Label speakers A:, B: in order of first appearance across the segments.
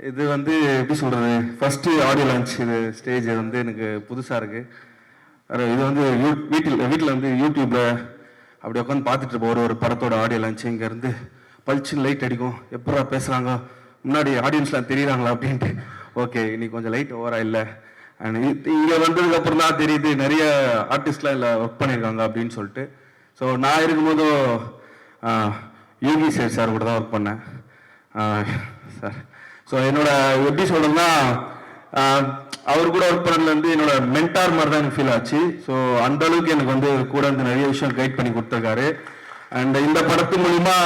A: இது வந்து எப்படி சொல்கிறது, ஃபஸ்ட்டு ஆடியோ லான்ச். இது ஸ்டேஜ் வந்து எனக்கு புதுசாக இருக்குது. இது வந்து வீட்டில் வந்து யூடியூப்பில் அப்படி உட்காந்து பார்த்துட்டு இருப்போம் ஒரு படத்தோட ஆடியோ லான்ச். இங்கேருந்து பளிச்சுன்னு லைட் அடிக்கும், எப்படா பேசுகிறாங்க, முன்னாடி ஆடியன்ஸ்லாம் தெரியுறாங்களா அப்படின்ட்டு. ஓகே, இன்னைக்கு கொஞ்சம் லைட் ஓவராக இல்லை. அண்ட் இங்கே வந்ததுக்கப்புறம் தான் தெரியுது நிறைய ஆர்டிஸ்ட்லாம் இல்லை ஒர்க் பண்ணியிருக்காங்க அப்படின்னு சொல்லிட்டு. ஸோ நான் இருக்கும்போதும் யோகி சார் கூட தான் ஒர்க் பண்ணேன் சார். ஸோ என்னோட எப்படி சொல்றதுன்னா, அவர் கூட ஒர்க் பண்ணதுலேருந்து என்னோட மென்டார் மாதிரி தான் எனக்கு ஃபீல் ஆச்சு. ஸோ அந்த அளவுக்கு எனக்கு வந்து கூட இருந்து நிறைய விஷயம் கைட் பண்ணி கொடுத்துருக்காரு. அண்ட் இந்த படத்து மூலிமா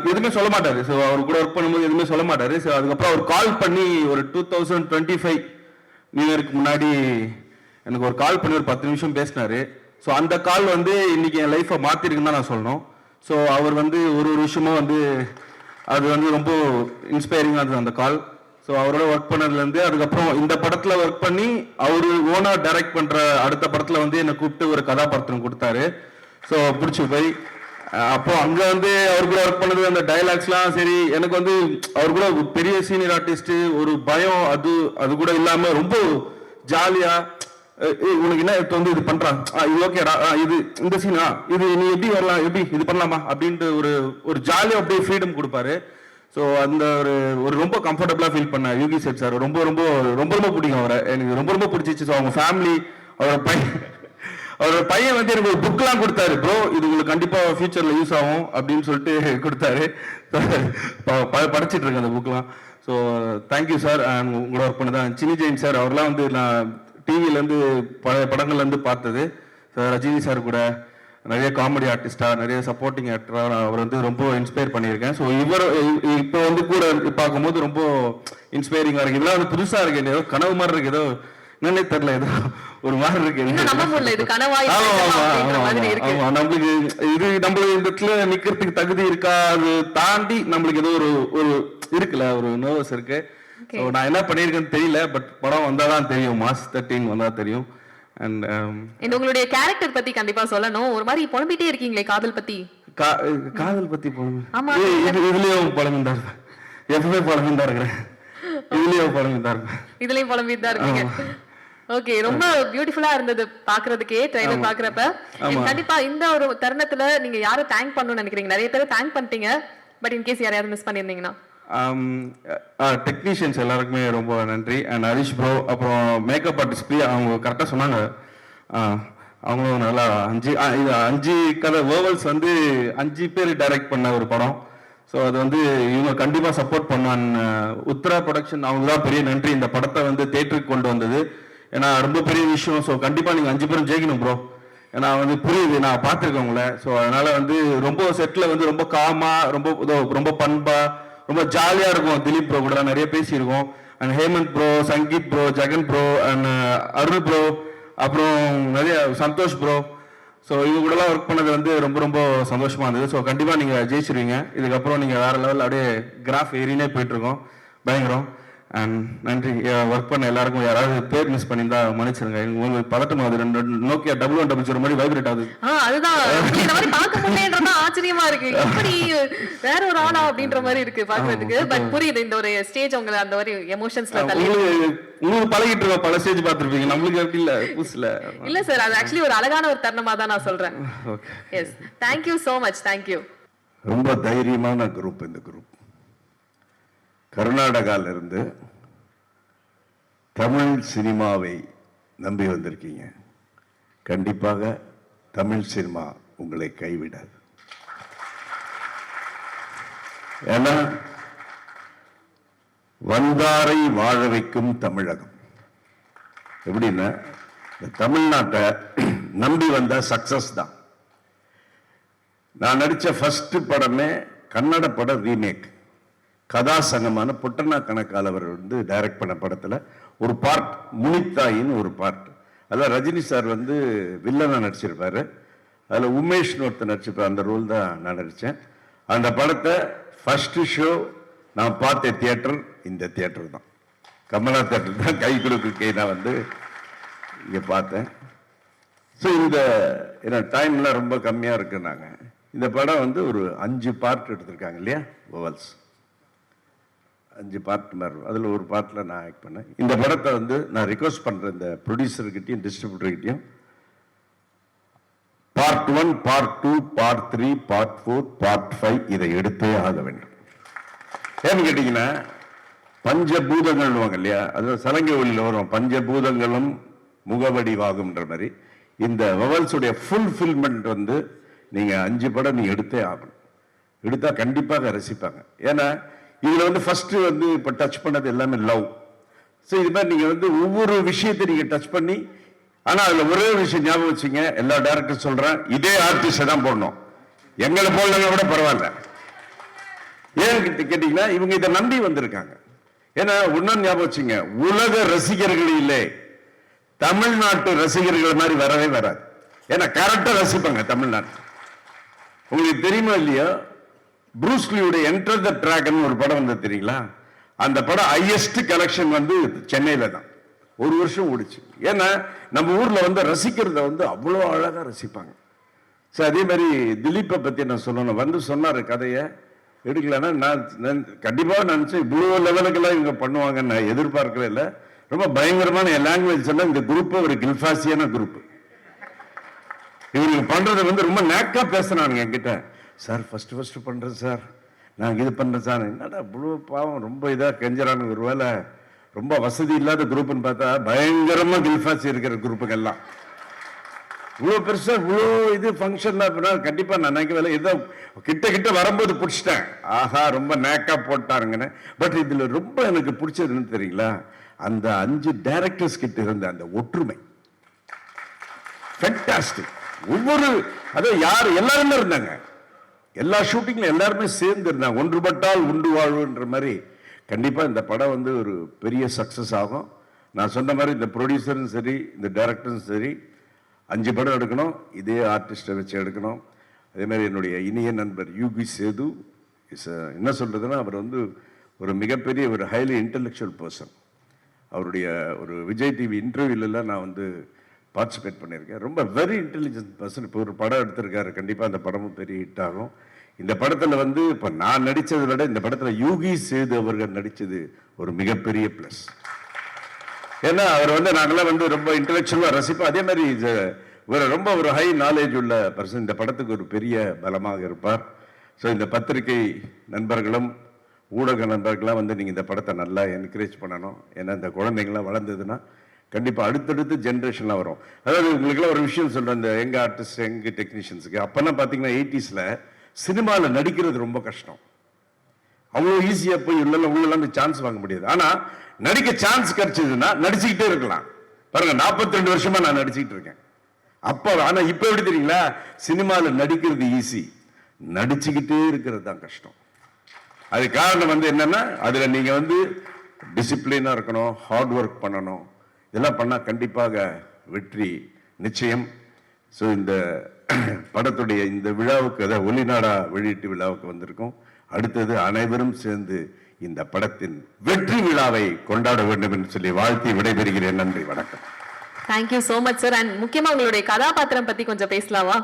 A: எதுவுமே சொல்ல மாட்டாரு. ஸோ அவர் கூட ஒர்க் பண்ணும்போது எதுவுமே சொல்ல மாட்டாரு. ஸோ அதுக்கப்புறம் அவர் கால் பண்ணி ஒரு 2025 நியூ இயருக்கு முன்னாடி எனக்கு ஒரு கால் பண்ணி ஒரு 10 நிமிஷம் பேசினாரு. ஸோ அந்த கால் வந்து இன்னைக்கு என் லைஃப்பை மாற்றிருக்குன்னு தான் நான் சொல்லணும். ஸோ அவர் வந்து ஒரு விஷயமும் வந்து அது வந்து ரொம்ப இன்ஸ்பைரிங்காக இருந்தது அந்த கால். ஸோ அவரோட ஒர்க் பண்ணதுலேருந்து அதுக்கப்புறம் இந்த படத்தில் ஒர்க் பண்ணி அவர் ஓனாக டைரக்ட் பண்ணுற அடுத்த படத்தில் வந்து என்னை கூப்பிட்டு ஒரு கதாபாத்திரம் கொடுத்தாரு. ஸோ பிடிச்சி போய் அப்போ அங்கே வந்து அவர் கூட ஒர்க் பண்ணது அந்த டைலாக்ஸ்லாம் சரி, எனக்கு வந்து அவர் கூட பெரிய சீனியர் ஆர்டிஸ்ட், ஒரு பயம் அது கூட இல்லாமல் ரொம்ப ஜாலியாக உனக்கு என்ன வந்து இது பண்றான், இது ஓகேடா, இது இந்த சீனா, இது நீ எப்படி வரலாம், எப்படி இது பண்ணலாமா அப்படின்ட்டு ஒரு ஜாலியாக அப்படியே ஃப்ரீடம் கொடுப்பாரு. ஸோ அந்த ஒரு ரொம்ப கம்ஃபர்டபுளாக ஃபீல் பண்ண யோகி சேட் சார் ரொம்ப ரொம்ப ரொம்ப ரொம்ப பிடிக்கும் அவரை. எனக்கு ரொம்ப ரொம்ப பிடிச்சிச்சு. ஸோ அவங்க ஃபேமிலி, அவரோட பையன் வந்து எனக்கு ஒரு புக்லாம் கொடுத்தாரு. ப்ரோ இது உங்களுக்கு கண்டிப்பாக ஃபியூச்சரில் யூஸ் ஆகும் அப்படின்னு சொல்லிட்டு கொடுத்தாரு. படிச்சுட்டு இருக்கேன் அந்த புக்லாம். So thank you sir. அண்ட் உங்களோட ஒர்க் பண்ணதான் சினி ஜெயின் சார், அவர்லாம் வந்து நான் டிவிலேருந்து பழைய படங்கள்லேருந்து பார்த்தது. ரஜினி சார் கூட நிறைய காமெடி ஆர்டிஸ்டாக, நிறைய சப்போர்ட்டிங் ஆக்டராக அவர் வந்து ரொம்ப இன்ஸ்பயர் பண்ணியிருக்கேன். ஸோ இவர் இப்போ வந்து கூட பார்க்கும்போது ரொம்ப இன்ஸ்பைரிங்காக இருக்குது. இதெல்லாம் வந்து புதுசாக இருக்குது, ஏதோ கனவு மாதிரி இருக்குது, ஏதோ என்னன்னே தெரியல, ஏதோ ஒரு மாதிரி இருக்கு. நம்மளுக்கு இது நம்மளுக்கு இந்த இடத்துல நிக்கிறதுக்கு தகுதி இருக்கா, அது தாண்டி நம்மளுக்கு ஏதோ ஒரு இருக்குல்ல, ஒரு நர்வஸ் இருக்கு. நான் என்ன பண்ணிருக்கேன்னு தெரியல, பட் படம் வந்தாதான் தெரியும், மாஸ் 13 வந்தா தெரியும். அண்ட்
B: உங்களுடைய கேரக்டர் பத்தி கண்டிப்பா சொல்லணும். ஒரு மாதிரி புலம்பிட்டே இருக்கீங்களே காதல் பத்தி.
A: காதல் பத்தி இதுலயும் புலம்பிந்தா இருப்பேன், எப்பவுமே புலம்பிந்தா இருக்கிறேன், இதுலயும் புலம்பிந்தா இருப்பேன்,
B: இதுலயும் புலம்பிட்டு இருக்கீங்க. ஓகே, ரொம்ப பியூட்டிஃபுல்லா இருந்தது பாக்குறதுக்கே ட்ரைலர் பாக்குறப்ப. கண்டிப்பா இந்த ஒரு தருணத்துல நீங்க யாரை தேங்க் பண்ணணும்னு நினைக்கிறீங்க? நிறைய பேரை தேங்க் பண்ணிட்டீங்க, பட் இன்கேஸ் யாரையாவது மிஸ் பண்ணிருந்தீங்கன்னா?
A: டெக்னீஷியன்ஸ் எல்லாருக்குமே ரொம்ப நன்றி. அண்ட் ஹரிஷ் ப்ரோ, அப்புறம் மேக்கப் ஆர்டிஸ்ட் அவங்க கரெக்டாக சொன்னாங்க. அவங்களும் நல்லா 5 கதை வேர்வல்ஸ் வந்து 5 பேர் டைரக்ட் பண்ண ஒரு படம். ஸோ அது வந்து இவங்க கண்டிப்பாக சப்போர்ட் பண்ணுவான்னு உத்தரா ப்ரொடக்ஷன் அவங்க தான் பெரிய நன்றி இந்த படத்தை வந்து தேட்டருக்கு கொண்டு வந்தது. ஏன்னா ரொம்ப பெரிய விஷயம். ஸோ கண்டிப்பாக நீங்கள் 5 பேரும் ஜெயிக்கணும் ப்ரோ. ஏன்னா வந்து புரியுது, நான் பார்த்துருக்கேன் உங்களை. ஸோ அதனால வந்து ரொம்ப செட்டில் வந்து ரொம்ப காமாக, ரொம்ப பண்பா, ரொம்ப ஜாலியாக இருக்கும். திலீப் ப்ரோ கூட நிறைய பேசியிருக்கோம். And Hemant bro, Sangeeth bro, Jagan bro, and Arul bro, அப்புறம் நிறைய சந்தோஷ் ப்ரோ. ஸோ இவங்க கூடலாம் ஒர்க் பண்ணது வந்து ரொம்ப ரொம்ப சந்தோஷமாக இருந்தது. ஸோ கண்டிப்பாக நீங்கள் ஜெயிச்சிருவீங்க. இதுக்கப்புறம் நீங்கள் வேறு லெவலில் அப்படியே கிராஃப் ஏறினே போயிட்டுருக்கோம், பயங்கரம். அண்ட் நன்றி. ஒர்க் பண்ண எல்லாருக்கும் யாராவது பேர் மிஸ் பண்ணியிருந்தா மன்னிச்சிருங்க. உங்களுக்கு பதட்டம் ஆகுது, நோக்கியா 1100 மாதிரி வைப்ரேட் ஆகுது.
B: அதுதான் ஆச்சரியமா இருக்கு, எப்படி வேற ஒரு ஆளா அப்படின்ற மாதிரி இருக்கு பாக்குறதுக்கு. பட் புரியுது, இந்த ஒரு ஸ்டேஜ் உங்களை அந்த ஒரு எமோஷன்ஸ்ல
A: உங்களுக்கு பழகிட்டு இருக்கோம், பல ஸ்டேஜ் பார்த்துருப்பீங்க, நம்மளுக்கு எப்படி இல்ல புதுசுல
B: இல்ல சார். அது ஆக்சுவலி ஒரு அழகான ஒரு தருணமா தான் நான் சொல்றேன். Yes, thank you so much. Thank you.
C: ரொம்ப தைரியமான குரூப் இந்த குரூப். கர்நாடகாவிலிருந்து தமிழ் சினிமாவை நம்பி வந்திருக்கீங்க. கண்டிப்பாக தமிழ் சினிமா உங்களை கைவிடாது. ஏன்னா வந்தாரை வாழ வைக்கும் தமிழகம். எப்படின்னா இந்த தமிழ்நாட்டை நம்பி வந்த சக்சஸ் தான். நான் நடிச்ச ஃபர்ஸ்ட் படமே கன்னட படம் ரீமேக். கதாசங்கமான புட்டனா கணக்கால் அவர் வந்து டைரக்ட் பண்ண படத்தில் ஒரு பார்ட், முனித்தாயின்னு ஒரு பார்ட். அதில் ரஜினி சார் வந்து வில்லனாக நடிச்சிருப்பாரு. அதில் உமேஷ்னு ஒருத்தர் நடிச்சிருப்பார். அந்த ரோல் தான் நான் நடித்தேன். அந்த படத்தை ஃபர்ஸ்ட் ஷோ நான் பார்த்த தியேட்டர் இந்த தியேட்டர் தான், கமலா தியேட்டர் தான். கை கொடுக்க நான் வந்து இங்கே பார்த்தேன். ஸோ இந்த டைம்லாம் ரொம்ப கம்மியாக இருக்குன்னாங்க. இந்த படம் வந்து ஒரு 5 பார்ட் எடுத்திருக்காங்க இல்லையா, வவல்ஸ். 5 பார்ட் மாதிரி அதில் ஒரு பார்ட்டில் நான் ஆக்ட் பண்ணேன். இந்த படத்தை வந்து நான் ரிக்வஸ்ட் பண்ணுறேன் இந்த ப்ரொடியூசர்கிட்டையும் டிஸ்ட்ரிபியூட்டர்கிட்டையும், part 1, part 2, part 3, part 4, part 5 இதை எடுத்தே ஆக வேண்டும். ஏன்னு கேட்டீங்கன்னா பஞ்சபூதங்கள்வாங்க இல்லையா, அது சலங்கை ஒளியில் வரும், பஞ்சபூதங்களும் முகவடிவாகும்ன்ற மாதிரி இந்த வவல்ஸுடைய ஃபுல்ஃபில்மெண்ட் வந்து நீங்க 5 படம் நீ எடுத்தே ஆகணும். எடுத்தா கண்டிப்பாக ரசிப்பாங்க. ஏன்னா இதுல வந்து ஃபர்ஸ்ட் வந்து இப்ப டச் பண்ணது எல்லாமே லவ். ஸோ இது மாதிரி நீங்க வந்து ஒவ்வொரு விஷயத்தை நீங்க டச் பண்ணி, ஆனா அதுல ஒரே ஒரு விஷயம் ஞாபகம் வச்சுங்க, எல்லா டைரக்டர் சொல்றேன், இதே ஆர்டிஸ்ட தான் போடணும், எங்களை போடலன்னா கூட பரவாயில்ல. ஏன்னு கேட்டீங்கன்னா இவங்க இதை நம்பி வந்திருக்காங்க. ஏன்னா இன்னொன்னு ஞாபகம் வச்சுங்க, உலக ரசிகர்கள் இல்லை, தமிழ்நாட்டு ரசிகர்கள் மாதிரி வரவே வராது. ஏன்னா கரெக்டா ரசிப்பாங்க தமிழ்நாட்டு. உங்களுக்கு தெரியுமா இல்லையா, ப்ரூஸ்லியுடைய என்டர் த டிராகன் ஒரு படம் வந்து தெரியுங்களா, அந்த படம் ஹையஸ்ட் கலெக்ஷன் வந்து சென்னையில தான், ஒரு வருஷம் ஓடிச்சு. ஏன்னா நம்ம ஊர்ல வந்து ரசிக்கிறத வந்து அவ்வளோ அழகா ரசிப்பாங்க. ஸோ அதே மாதிரி திலீப்பை பத்தி நான் சொல்லணும், வந்து சொன்னாரு கதையை எடுக்கலன்னா நான் கண்டிப்பாக நினைச்சேன் இவ்வளோ லெவலுக்கெல்லாம் இவங்க பண்ணுவாங்கன்னு நான் எதிர்பார்க்கவே இல்லை. ரொம்ப பயங்கரமான என் லாங்குவேஜ் சொன்னா இந்த குரூப் ஒரு கில்ஃபாசியான குரூப். இவங்க பண்றது வந்து ரொம்ப நேக்கா பேசுறானுங்க என்கிட்ட, சார் ஃபர்ஸ்ட் பண்றேன் சார், நான் இது பண்றேன் சார், என்னடா இவ்வளோ பாவம் ரொம்ப இதா கெஞ்சறானு, ஒருவேளை ரொம்ப வசதி இல்லாத குரூப்னு பார்த்தா பயங்கரமா கில்ஃபாசி இருக்கிற குரூப்புகள்லாம் இவ்வளோ பெருசா இவ்வளோ இது ஃபங்க்ஷன் கண்டிப்பா நான் நினைக்கவே ஏதோ கிட்ட வரும்போது பிடிச்சிட்டேன், ஆஹா ரொம்ப நேக்கா போட்டாருங்கன்னு. பட் இதுல ரொம்ப எனக்கு பிடிச்சதுன்னு தெரியுங்களா, அந்த 5 டைரக்டர்ஸ் கிட்ட இருந்த அந்த ஒற்றுமை ஃபேண்டாஸ்டிக். ஒவ்வொரு அதோ யார் எல்லாருமே இருந்தாங்க, எல்லா ஷூட்டிங்ல எல்லாருமே சேர்ந்து இருந்தாங்க, ஒன்றுபட்டால் உண்டு வாழ்வுன்ற மாதிரி. கண்டிப்பா இந்த படம் வந்து ஒரு பெரிய சக்சஸ் ஆகும். நான் சொன்ன மாதிரி இந்த ப்ரொடியூசரும் சரி, இந்த டைரக்டரும் சரி, 5 படம் எடுக்கணும், இதே ஆர்டிஸ்டை வச்சு எடுக்கணும். அதே மாதிரி என்னுடைய இனிய நண்பர் யூகி சேது என்ன சொல்றதுன்னா, அவர் வந்து ஒரு மிகப்பெரிய ஒரு ஹைலி இன்டெலெக்சுவல் பர்சன். அவருடைய ஒரு விஜய் டிவி இன்டர்வியூலாம் நான் வந்து பார்ட்டிசிபேட் பண்ணியிருக்கேன். ரொம்ப வெரி இன்டெலிஜென்ட் பர்சன். இப்போ ஒரு படம் எடுத்திருக்காரு, கண்டிப்பாக அந்த படமும் பெரிய ஹிட் ஆகும். இந்த படத்தில் வந்து இப்போ நான் நடித்ததை விட இந்த படத்தில் யூகி சேது அவர்கள் நடித்தது ஒரு மிகப்பெரிய ப்ளஸ். ஏன்னா அவர் வந்து நாங்களாம் வந்து ரொம்ப இன்டெலெக்சுவலாக ரசிப்போம். அதே மாதிரி ரொம்ப ஒரு ஹை நாலேஜ் உள்ள பர்சன், இந்த படத்துக்கு ஒரு பெரிய பலமாக இருப்பார். ஸோ இந்த பத்திரிகை நண்பர்களும் ஊடக நண்பர்கள்லாம் வந்து நீங்கள் இந்த படத்தை நல்லா என்கரேஜ் பண்ணணும். ஏன்னா இந்த குழந்தைங்களாம் வளர்ந்ததுன்னா கண்டிப்பாக அடுத்தடுத்து ஜென்ரேஷன்லாம் வரும். அதாவது உங்களுக்குலாம் ஒரு விஷயம் சொல்கிறேன், இந்த யங் ஆர்டிஸ்ட் யங் டெக்னீஷியன்ஸுக்கு அப்போல்லாம் பார்த்தீங்கன்னா 80ஸ்ல சினிமாவில் நடிக்கிறது ரொம்ப கஷ்டம். அவ்வளோ ஈஸியாக போய் உள்ளெல்லாம் சான்ஸ் வாங்க முடியாது. ஆனால் நடிக்க சான்ஸ் கிடைச்சதுன்னா நடிச்சுக்கிட்டே இருக்கலாம். பாருங்க 42 வருஷமா நான் நடிச்சுக்கிட்டு இருக்கேன். அப்போ ஆனா இப்ப எப்படி தெரியுங்களா, சினிமாவில் நடிக்கிறது ஈஸி, நடிச்சுக்கிட்டே இருக்கிறது தான் கஷ்டம். அது காரணம் வந்து என்னன்னா, அதுல நீங்க வந்து டிசிப்ளினா இருக்கணும், ஹார்ட் ஒர்க் பண்ணணும். இதெல்லாம் பண்ணா கண்டிப்பாக வெற்றி நிச்சயம். ஸோ இந்த படத்துடைய இந்த விழாவுக்கு, அதாவது ஒளிநாடா வெளியீட்டு விழாவுக்கு வந்திருக்கோம். அடுத்தது அனைவரும் சேர்ந்து இந்த படத்தின் வெற்றி விழாவை கொண்டாட வேண்டும் என்று சொல்லி வாழ்த்தி விடைபெறுகிறேன். நன்றி, வணக்கம்.
B: Thank you so much sir. And முக்கியமா உங்களுடைய கதாபாத்திரம் பத்தி கொஞ்சம் பேசலாமா?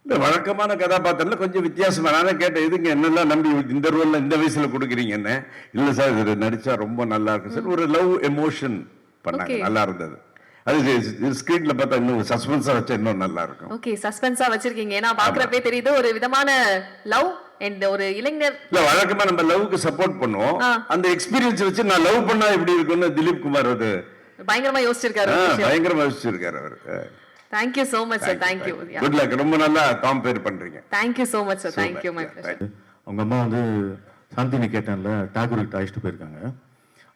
C: இந்த வழக்கமான கதாபாத்திரம்ல கொஞ்சம் வித்தியாசமா, நானே கேட்டேன், இதுங்க என்னெல்லாம் நம்பி இந்த ரோல்ல இந்த வயசுல கொடுக்குறீங்க என்ன? இல்ல சார், இது நடிச்சா ரொம்ப நல்லா இருக்கு சார். ஒரு லவ் எமோஷன் பண்ணாங்க, நல்லா இருந்தது. அது ஸ்கிரீன்ல பார்த்தா இன்னும் சஸ்பென்ஸா வச்சா இன்னும் நல்லா இருக்கும்.
B: ஓகே, சஸ்பென்ஸா வச்சிருக்கீங்க. ஏன்னா பாக்குறப்பே தெரியுது ஒரு விதமான லவ் அண்ட் ஒரு இளைஞர்.
C: இல்ல வழக்கமா நம்ம லவ்க்கு சப்போர்ட் பண்ணுவோம். அந்த எக்ஸ்பீரியன்ஸ் வச்சு நான் லவ் பண்ணா எப்படி இருக்கும்னு திலீப் குமார் அது
B: பயங்கரமா யோசிச்சிருக்காரு.
C: பயங்கரமா யோசிச்சிருக்காரு அவர்.
B: Thank you so much sir. Thank you.
C: Good luck. ரொம்ப நல்லா கம்பேர் பண்றீங்க.
B: Thank you so much sir. Thank you my pleasure.
D: அவங்க அம்மா வந்து சாந்தினி கேட்டன்ல டாகூருக்கு அழைச்சிட்டு போயிருக்காங்க.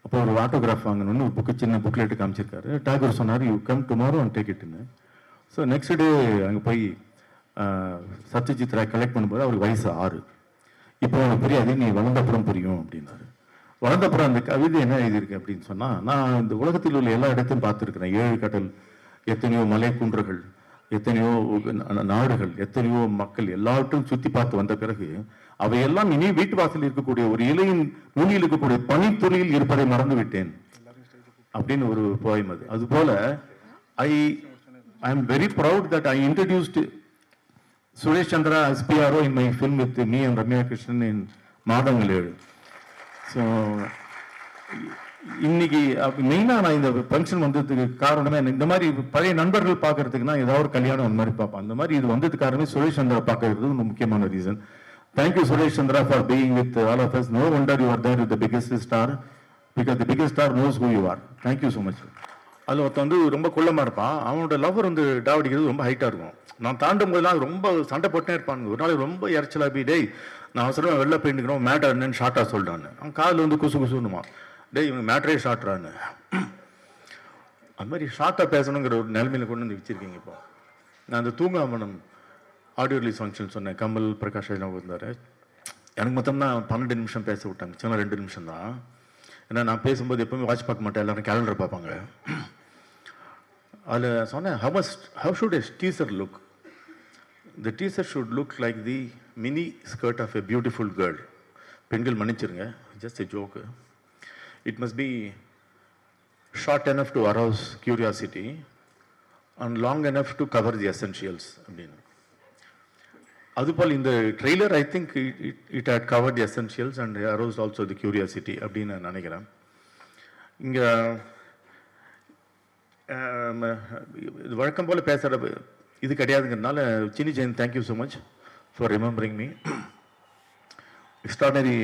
D: அப்போ ஒரு ஆட்டோகிராஃப் வாங்கணும்னு ஒரு புக்கு, சின்ன புக்லெட் காமிச்சிருக்காரு. டாகூர் சொன்னார், you come tomorrow and take இட்னு. ஸோ நெக்ஸ்ட் டே அங்கே போய் சத்யஜித் ராய் கலெக்ட் பண்ணும்போது அவருக்கு வயசு 6. இப்போ எனக்கு புரியாது, நீ வளர்ந்தப்புறம் புரியும் அப்படின்னாரு. வளர்ந்தப்புறம் அந்த கவிதை என்ன எழுதியிருக்கு அப்படின்னு சொன்னால், நான் இந்த உலகத்தில் உள்ள எல்லா இடத்தையும் பார்த்துருக்கிறேன். 7 கடல், எத்தனையோ மலை குன்றுகள், எத்தனையோ நாடுகள், எத்தனையோ மக்கள், எல்லாவற்றையும் சுற்றி பார்த்து வந்த பிறகு அவையெல்லாம் இனி வீட்டு வாசலில் இருக்கக்கூடிய ஒரு இலையின் நுனியில் இருக்கக்கூடிய பனித்துளியில் இருப்பதை மறந்து விட்டேன் அப்படின்னு ஒரு போயம் அது. அதுபோல ஐ am very proud that I introduced Suresh Chandra as PRO in my film with me and Ramya Krishnan in மாதங்கள் 7. ஸோ இன்னைக்கு மெயினாக நான் இந்த ஃபங்க்ஷன் வந்ததுக்கு காரணமே இந்த மாதிரி பழைய நண்பர்கள் பார்க்கறதுக்குன்னா ஏதாவது ஒரு கல்யாணம் அந்த மாதிரி பார்ப்பேன். அந்த மாதிரி இது வந்ததுக்கு காரணமே சுரேஷ் சந்திரா பார்க்கறது ஒரு முக்கியமான reason. Thank you Suresh Chandra for being with all of us. No wonder you are there with the biggest star, because the biggest star knows who you are. Thank you so much. அதில் ஒருத்தன் வந்து ரொம்ப குள்ளமாக இருப்பான், அவனோட லவர் வந்து டாவடிக்கிறது ரொம்ப ஹைட்டாக இருக்கும். நான் தாண்டும் போதெல்லாம் ரொம்ப சண்டை போட்டே இருப்பானுங்க. ஒரு நாள் ரொம்ப இறைச்சலா போய், டேய் நான் அவசரம் வெளில போயிட்டுக்கணும், மேட்டர் என்னன்னு ஷார்ட்டாக சொல்லிட்டான்னு. அவன் காதில் வந்து குசு குசுன்னுமா, டேய் இவங்க மேட்டரே ஷார்ட்றான்னு. அது மாதிரி ஷார்ட்டாக பேசணுங்கிற ஒரு நிலைமையில கொண்டு வந்து வச்சிருக்கீங்க. இப்போ நான் அந்த தூங்காமனம் ஆடியோ ரிலீஸ் ஃபங்க்ஷன் சொன்னேன், கமல் பிரகாஷ் ராஜ் இருந்தார். எனக்கு மொத்தம் தான் 12 நிமிஷம் பேச விட்டாங்க, சின்ன 2 நிமிஷம் தான். ஏன்னா நான் பேசும்போது எப்பவுமே வாட்ச் பார்க்க மாட்டேன், எல்லாரும் கேலண்டர் பார்ப்பாங்க. அதில் சொன்னேன், how should a teaser look? The teaser should look like the mini skirt of a beautiful girl. பெண்கள் மன்னிச்சிருங்க, just a joke. It must be short enough to arouse curiosity and long enough to cover the essentials அப்படின்னு. அதுபோல் இந்த trailer I think it had covered the essentials and aroused also the curiosity அப்படின்னு நான் நினைக்கிறேன். இங்கே இது வழக்கம் போல் பேசுகிற இது கிடையாதுங்கிறதுனால Chinni Jain thank you so much for remembering me. Extraordinary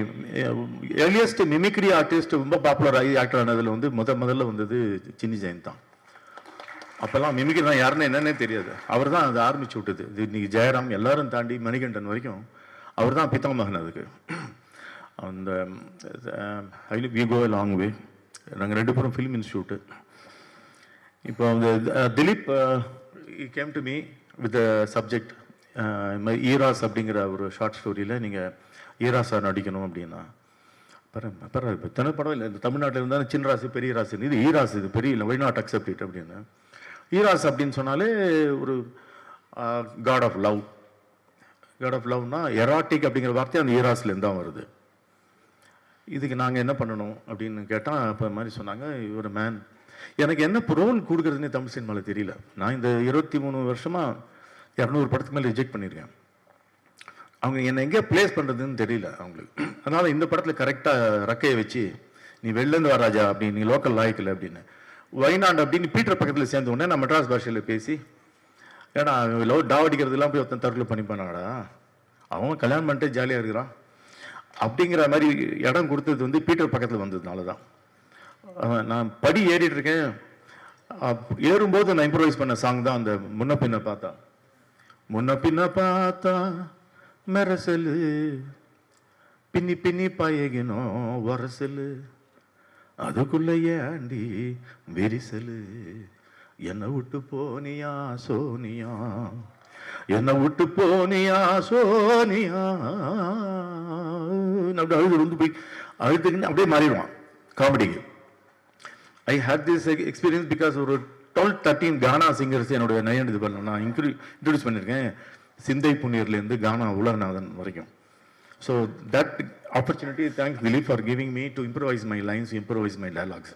D: earliest mimicry artist ரொம்ப பாப்புலர் ஆகி ஆக்டர் ஆனதில் வந்து முதல்ல வந்தது சின்னி ஜெயின் தான். அப்போல்லாம் மிமிக்ரி தான் யாருன்னு என்னன்னே தெரியாது, அவர் தான் அதை ஆரம்பிச்சு விட்டது. இது இன்னைக்கு ஜெயராம் எல்லாரும் தாண்டி மணிகண்டன் வரைக்கும் அவர் தான் பித்தாமகன் அதுக்கு. அந்த வி கோ லாங் வே. நாங்கள் 2 பேரும் ஃபிலிம் இன்ஸ்டியூட்டு. இப்போ அந்த Dileep came to me with subject Eros அப்படிங்கிற ஒரு ஷார்ட் ஸ்டோரியில் நீங்கள் ஈராஸாக நடிக்கணும் அப்படின்னா, பரவாயில்ல இத்தனை படம் இல்லை, இந்த தமிழ்நாட்டில் இருந்தாலும் சின்ன ராசி பெரிய ராசி, இது ஈராஸ், இது பெரிய இல்லை, வை நாட் அக்செப்ட் இட் அப்படின்னு. ஈராஸ் அப்படின்னு சொன்னாலே ஒரு god of love. God of லவ்னா எராட்டிக் அப்படிங்கிற வார்த்தை அந்த ஈராஸ்லேருந்து தான் வருது. இதுக்கு நாங்கள் என்ன பண்ணணும் அப்படின்னு கேட்டால் இப்போ மாதிரி சொன்னாங்க, ஒரு மேன். எனக்கு என்ன ரோல் கொடுக்குறதுனே தமிழ் சினிமாவில் தெரியல. நான் இந்த 23 வருஷமாக 200 படத்துக்கு மேலே ரிஜெக்ட் பண்ணியிருக்கேன். அவங்க என்னை எங்கே பிளேஸ் பண்ணுறதுன்னு தெரியல அவங்களுக்கு. அதனால் இந்த படத்தில் கரெக்டாக ரக்கையை வச்சு, நீ வெளிலேருந்து வராஜா அப்படின்னு, நீ லோக்கல் லாய்க்கில் அப்படின்னு, வைநாடு அப்படின்னு பீட்டர் பக்கத்தில் சேர்ந்த உடனே நான் மெட்ராஸ் பாஷையில் பேசி, ஏன்னா லவ் டாவடிக்கிறதுலாம் போய் ஒருத்தன் தற்கொலை பண்ணிப்பானாடா, அவன் கல்யாணம் பண்ணிட்டு ஜாலியாக இருக்கிறான் அப்படிங்கிற மாதிரி இடம் கொடுத்தது வந்து பீட்டர் பக்கத்தில் வந்ததுனால தான். நான் படி ஏறிட்டு இருக்கேன், ஏறும்போது நான் இம்ப்ரோவைஸ் பண்ண சாங் தான் அந்த முன்ன பின்ன பார்த்தா. முன்ன பின்ன பார்த்தா மெரசலு, பின்னி பின்னி பழகினோம் வரசலு, அதுக்குள்ள ஏண்டி வெரிசலு, என்னை விட்டு போனியா சோனியா, என்னை விட்டு போனியா சோனியா. அப்படி அழுது வந்து போய் அழுதுக்குன்னு அப்படியே மாறிடுவான் காமெடிக்கு. ஐ ஹேட் திஸ் எக்ஸ்பீரியன்ஸ் பிகாஸ் ஒரு 12-13 கானா சிங்கர்ஸ் என்னுடைய நயன் இது பண்ண நான் இன்ட்ரடியூஸ் பண்ணியிருக்கேன். சிந்தை புண்ணியர்லேருந்து கானா உலகநாதன் வரைக்கும். So that opportunity, thanks Dileep for giving me to improvise my lines, improvise my dialogues.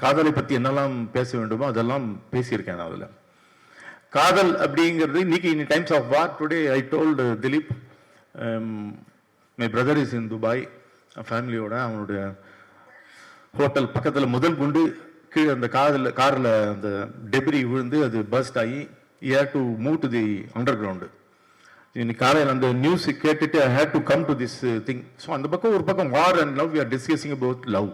D: காதலை பற்றி என்னெல்லாம் பேச வேண்டுமோ அதெல்லாம் பேசியிருக்கேன் நான் அதில். காதல் அப்படிங்கிறது இன்னைக்கு in times of war today I told Dileep, my brother is in Dubai ஃபேமிலியோட, அவனுடைய ஹோட்டல் பக்கத்தில் முதல் குண்டு கீழே அந்த காரில் அந்த டெப்ரி விழுந்து அது பஸ்ட் ஆகி air to move to the underground. இன்னைக்கு காலையில் அந்த நியூஸ் கேட்டுட்டு I had to come to this thing. So அந்த பக்கம் ஒரு பக்கம் war and love, we are discussing about love.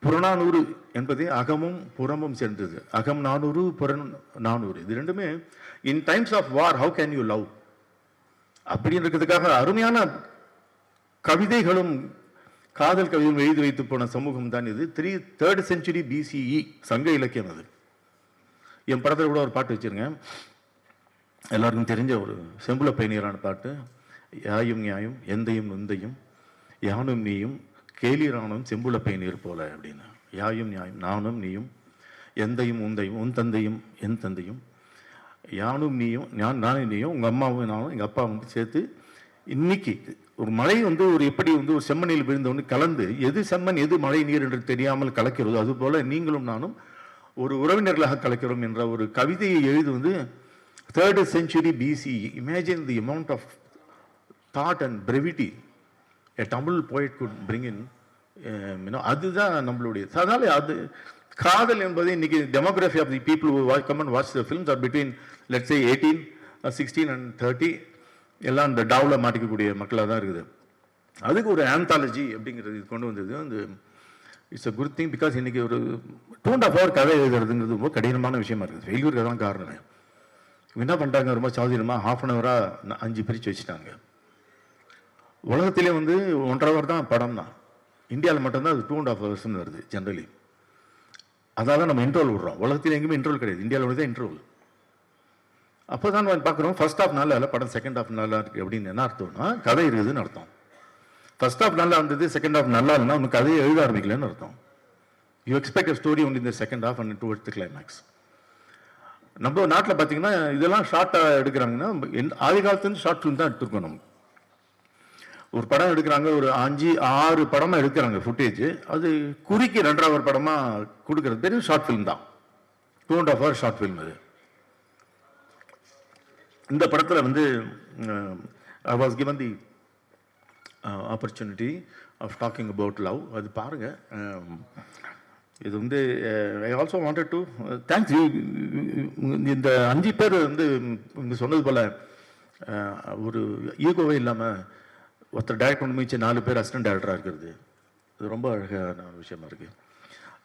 D: Purananuru என்பது அகமும் புறமும் சேர்ந்தது. அகம் 400, புறம் 400. இது ரெண்டுமே in times of war how can you love அப்படின்றதுக்காக அருமையான கவிதைகளும் காதல் கவிதையும் எழுதி வைத்து போன சமூகம் தான் இது. 3rd century BCE சங்க இலக்கியம் அது. என் படத்தில் கூட ஒரு பாட்டு வச்சிருங்க, எல்லாருக்கும் தெரிஞ்ச ஒரு செம்புல பயணியரான பாட்டு. யாயும் நியாயும் எந்தையும் நுந்தையும் யானும் நீயும் கேலிரானும் செம்புல பயணியர் போல அப்படின்னு. யாயும் நியாயம் நானும் நீயும் எந்தையும் உந்தையும் உன் தந்தையும் என் தந்தையும் யானும் நீயும் நானும் நீயும் உங்கள் அம்மாவும் நானும் எங்கள் அப்பாவும் சேர்த்து இன்னைக்கு ஒரு மழை வந்து ஒரு எப்படி வந்து ஒரு செம்மண்ணில் விழுந்தவொன்னு கலந்து எது செம்மண் எது மழை நீர் என்று தெரியாமல் கலக்கிறதோ அதுபோல நீங்களும் நானும் ஒரு உறவினர்களாக கலக்கிறோம் என்ற ஒரு கவிதையை எழுது வந்து 3rd century BCE. Imagine the amount of thought and brevity a Tamil poet could bring in, அதுதான் நம்மளுடைய. அதனால அது காதல் என்பது இன்னைக்கு demography of the people who come and watch the films are between, let's say 18, 16 and 30, எல்லாம் இந்த டாவில் மாட்டிக்கக்கூடிய மக்களாக தான் இருக்குது. அதுக்கு ஒரு ஆந்தாலஜி அப்படிங்கிறது கொண்டு வந்தது வந்து it's a good thing. Because இன்னைக்கு ஒரு 2.5 hour கதை எழுதுறதுங்கிறது ரொம்ப கடினமான விஷயமா இருக்குது. ஃபெயில்யூருக்கு தான் காரணம். என்ன பண்ணிட்டாங்க, ரொம்ப சாதிரமாக 1/2 hour 5 பிரித்து வச்சுட்டாங்க. உலகத்திலே வந்து 1.5 hour தான் படம் தான். இந்தியாவில் மட்டும்தான் அது 2.5 hours வருது ஜென்ரலி. அதான் நம்ம இன்ட்ரோல் விடுறோம். உலகத்தில் எங்கேயுமே இன்ட்ரோல் கிடையாது, இந்தியாவில் தான் இன்ட்ரோல். அப்போ தான் பார்க்குறோம் ஃபர்ஸ்ட் ஹாஃப் நல்லா இல்லை, படம் செகண்ட் ஹாஃப் நல்லா இருக்குது அப்படின்னு என்ன அர்த்தம்னா கதை இருக்குதுன்னு அர்த்தம். ஃபர்ஸ்ட் ஹாஃப் நல்லா இருந்தது, செகண்ட் ஹாஃப் நல்லா இல்லைன்னா உனக்கு கதையை எழுத ஆரம்பிக்கலன்னு அர்த்தம். You expect a story only இந்த second half and towards the climax. நம்ம நாட்டில் பார்த்தீங்கன்னா இதெல்லாம் ஷார்ட்டாக எடுக்கிறாங்கன்னா ஆதி காலத்துலேருந்து ஷார்ட் ஃபிலிம் தான் எடுத்துருக்கோம். நம்ம ஒரு படம் எடுக்கிறாங்க, ஒரு 5-6 படமாக எடுக்கிறாங்க ஃபுட்டேஜ், அது குறுக்கி 2.5 hour படமாக கொடுக்குறது பெரிய ஷார்ட் ஃபிலிம் தான். 2.5 hour ஷார்ட் ஃபிலிம் அது. இந்த படத்தில் வந்து I was given the opportunity of talking about love. அது பாருங்கள். இது வந்து I also wanted to thanks you. இந்த 5 பேர் வந்து இங்கே சொன்னது போல் ஒரு ஈகோவே இல்லாமல் ஒருத்தர் டைரக்ட் பண்ணி முடிச்சு 4 பேர் அசிஸ்டன்ட் டைரக்டராக இருக்கிறது, இது ரொம்ப அழகான விஷயமா இருக்குது.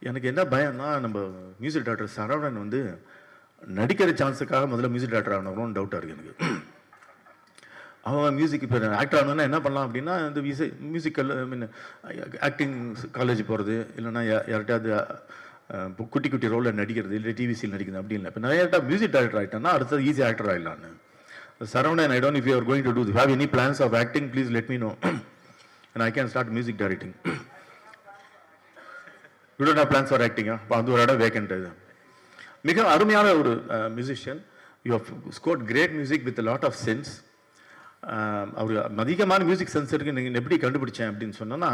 D: எனக்கு என்ன பயம்னா, நம்ம மியூசிக் டைரக்டர் சரவணன் வந்து நடிக்கிற சான்ஸுக்காக முதல்ல மியூசிக் டைரக்டர் ஆகணும்னு டவுட்டாக இருக்குது எனக்கு. அவன் மியூசிக் இப்போ ஆக்டர் ஆகணும்னா என்ன பண்ணலாம் அப்படின்னா, இந்த மியூசிக்கல் மீன் ஆக்டிங் காலேஜ் போகிறது, இல்லைன்னா யார்கிட்டாவது குட்டி குட்டி ரோலில் நடிக்கிறது, இல்லை டிவிசியில் நடிக்கிறது அப்படி இல்லை. இப்போ நான் யார்கிட்ட மியூசிக் டைரக்டர் ஆகிட்டேன்னா அடுத்தது ஈஸி ஆக்டர் ஆகிடலான்னு. Saravan, I don't know if you are going to do this. Have any plans of acting? Please let me know, and I can start music directing. You don't have plans for acting, huh? அது ஒரு இடம் vacant. இது மிக அருமையான ஒரு musician. You have scored great music with lot of sense. அவர் அதிகமான music sense இருக்கு. நீங்கள் எப்படி கண்டுபிடிச்சேன் அப்படின்னு சொன்னோன்னா,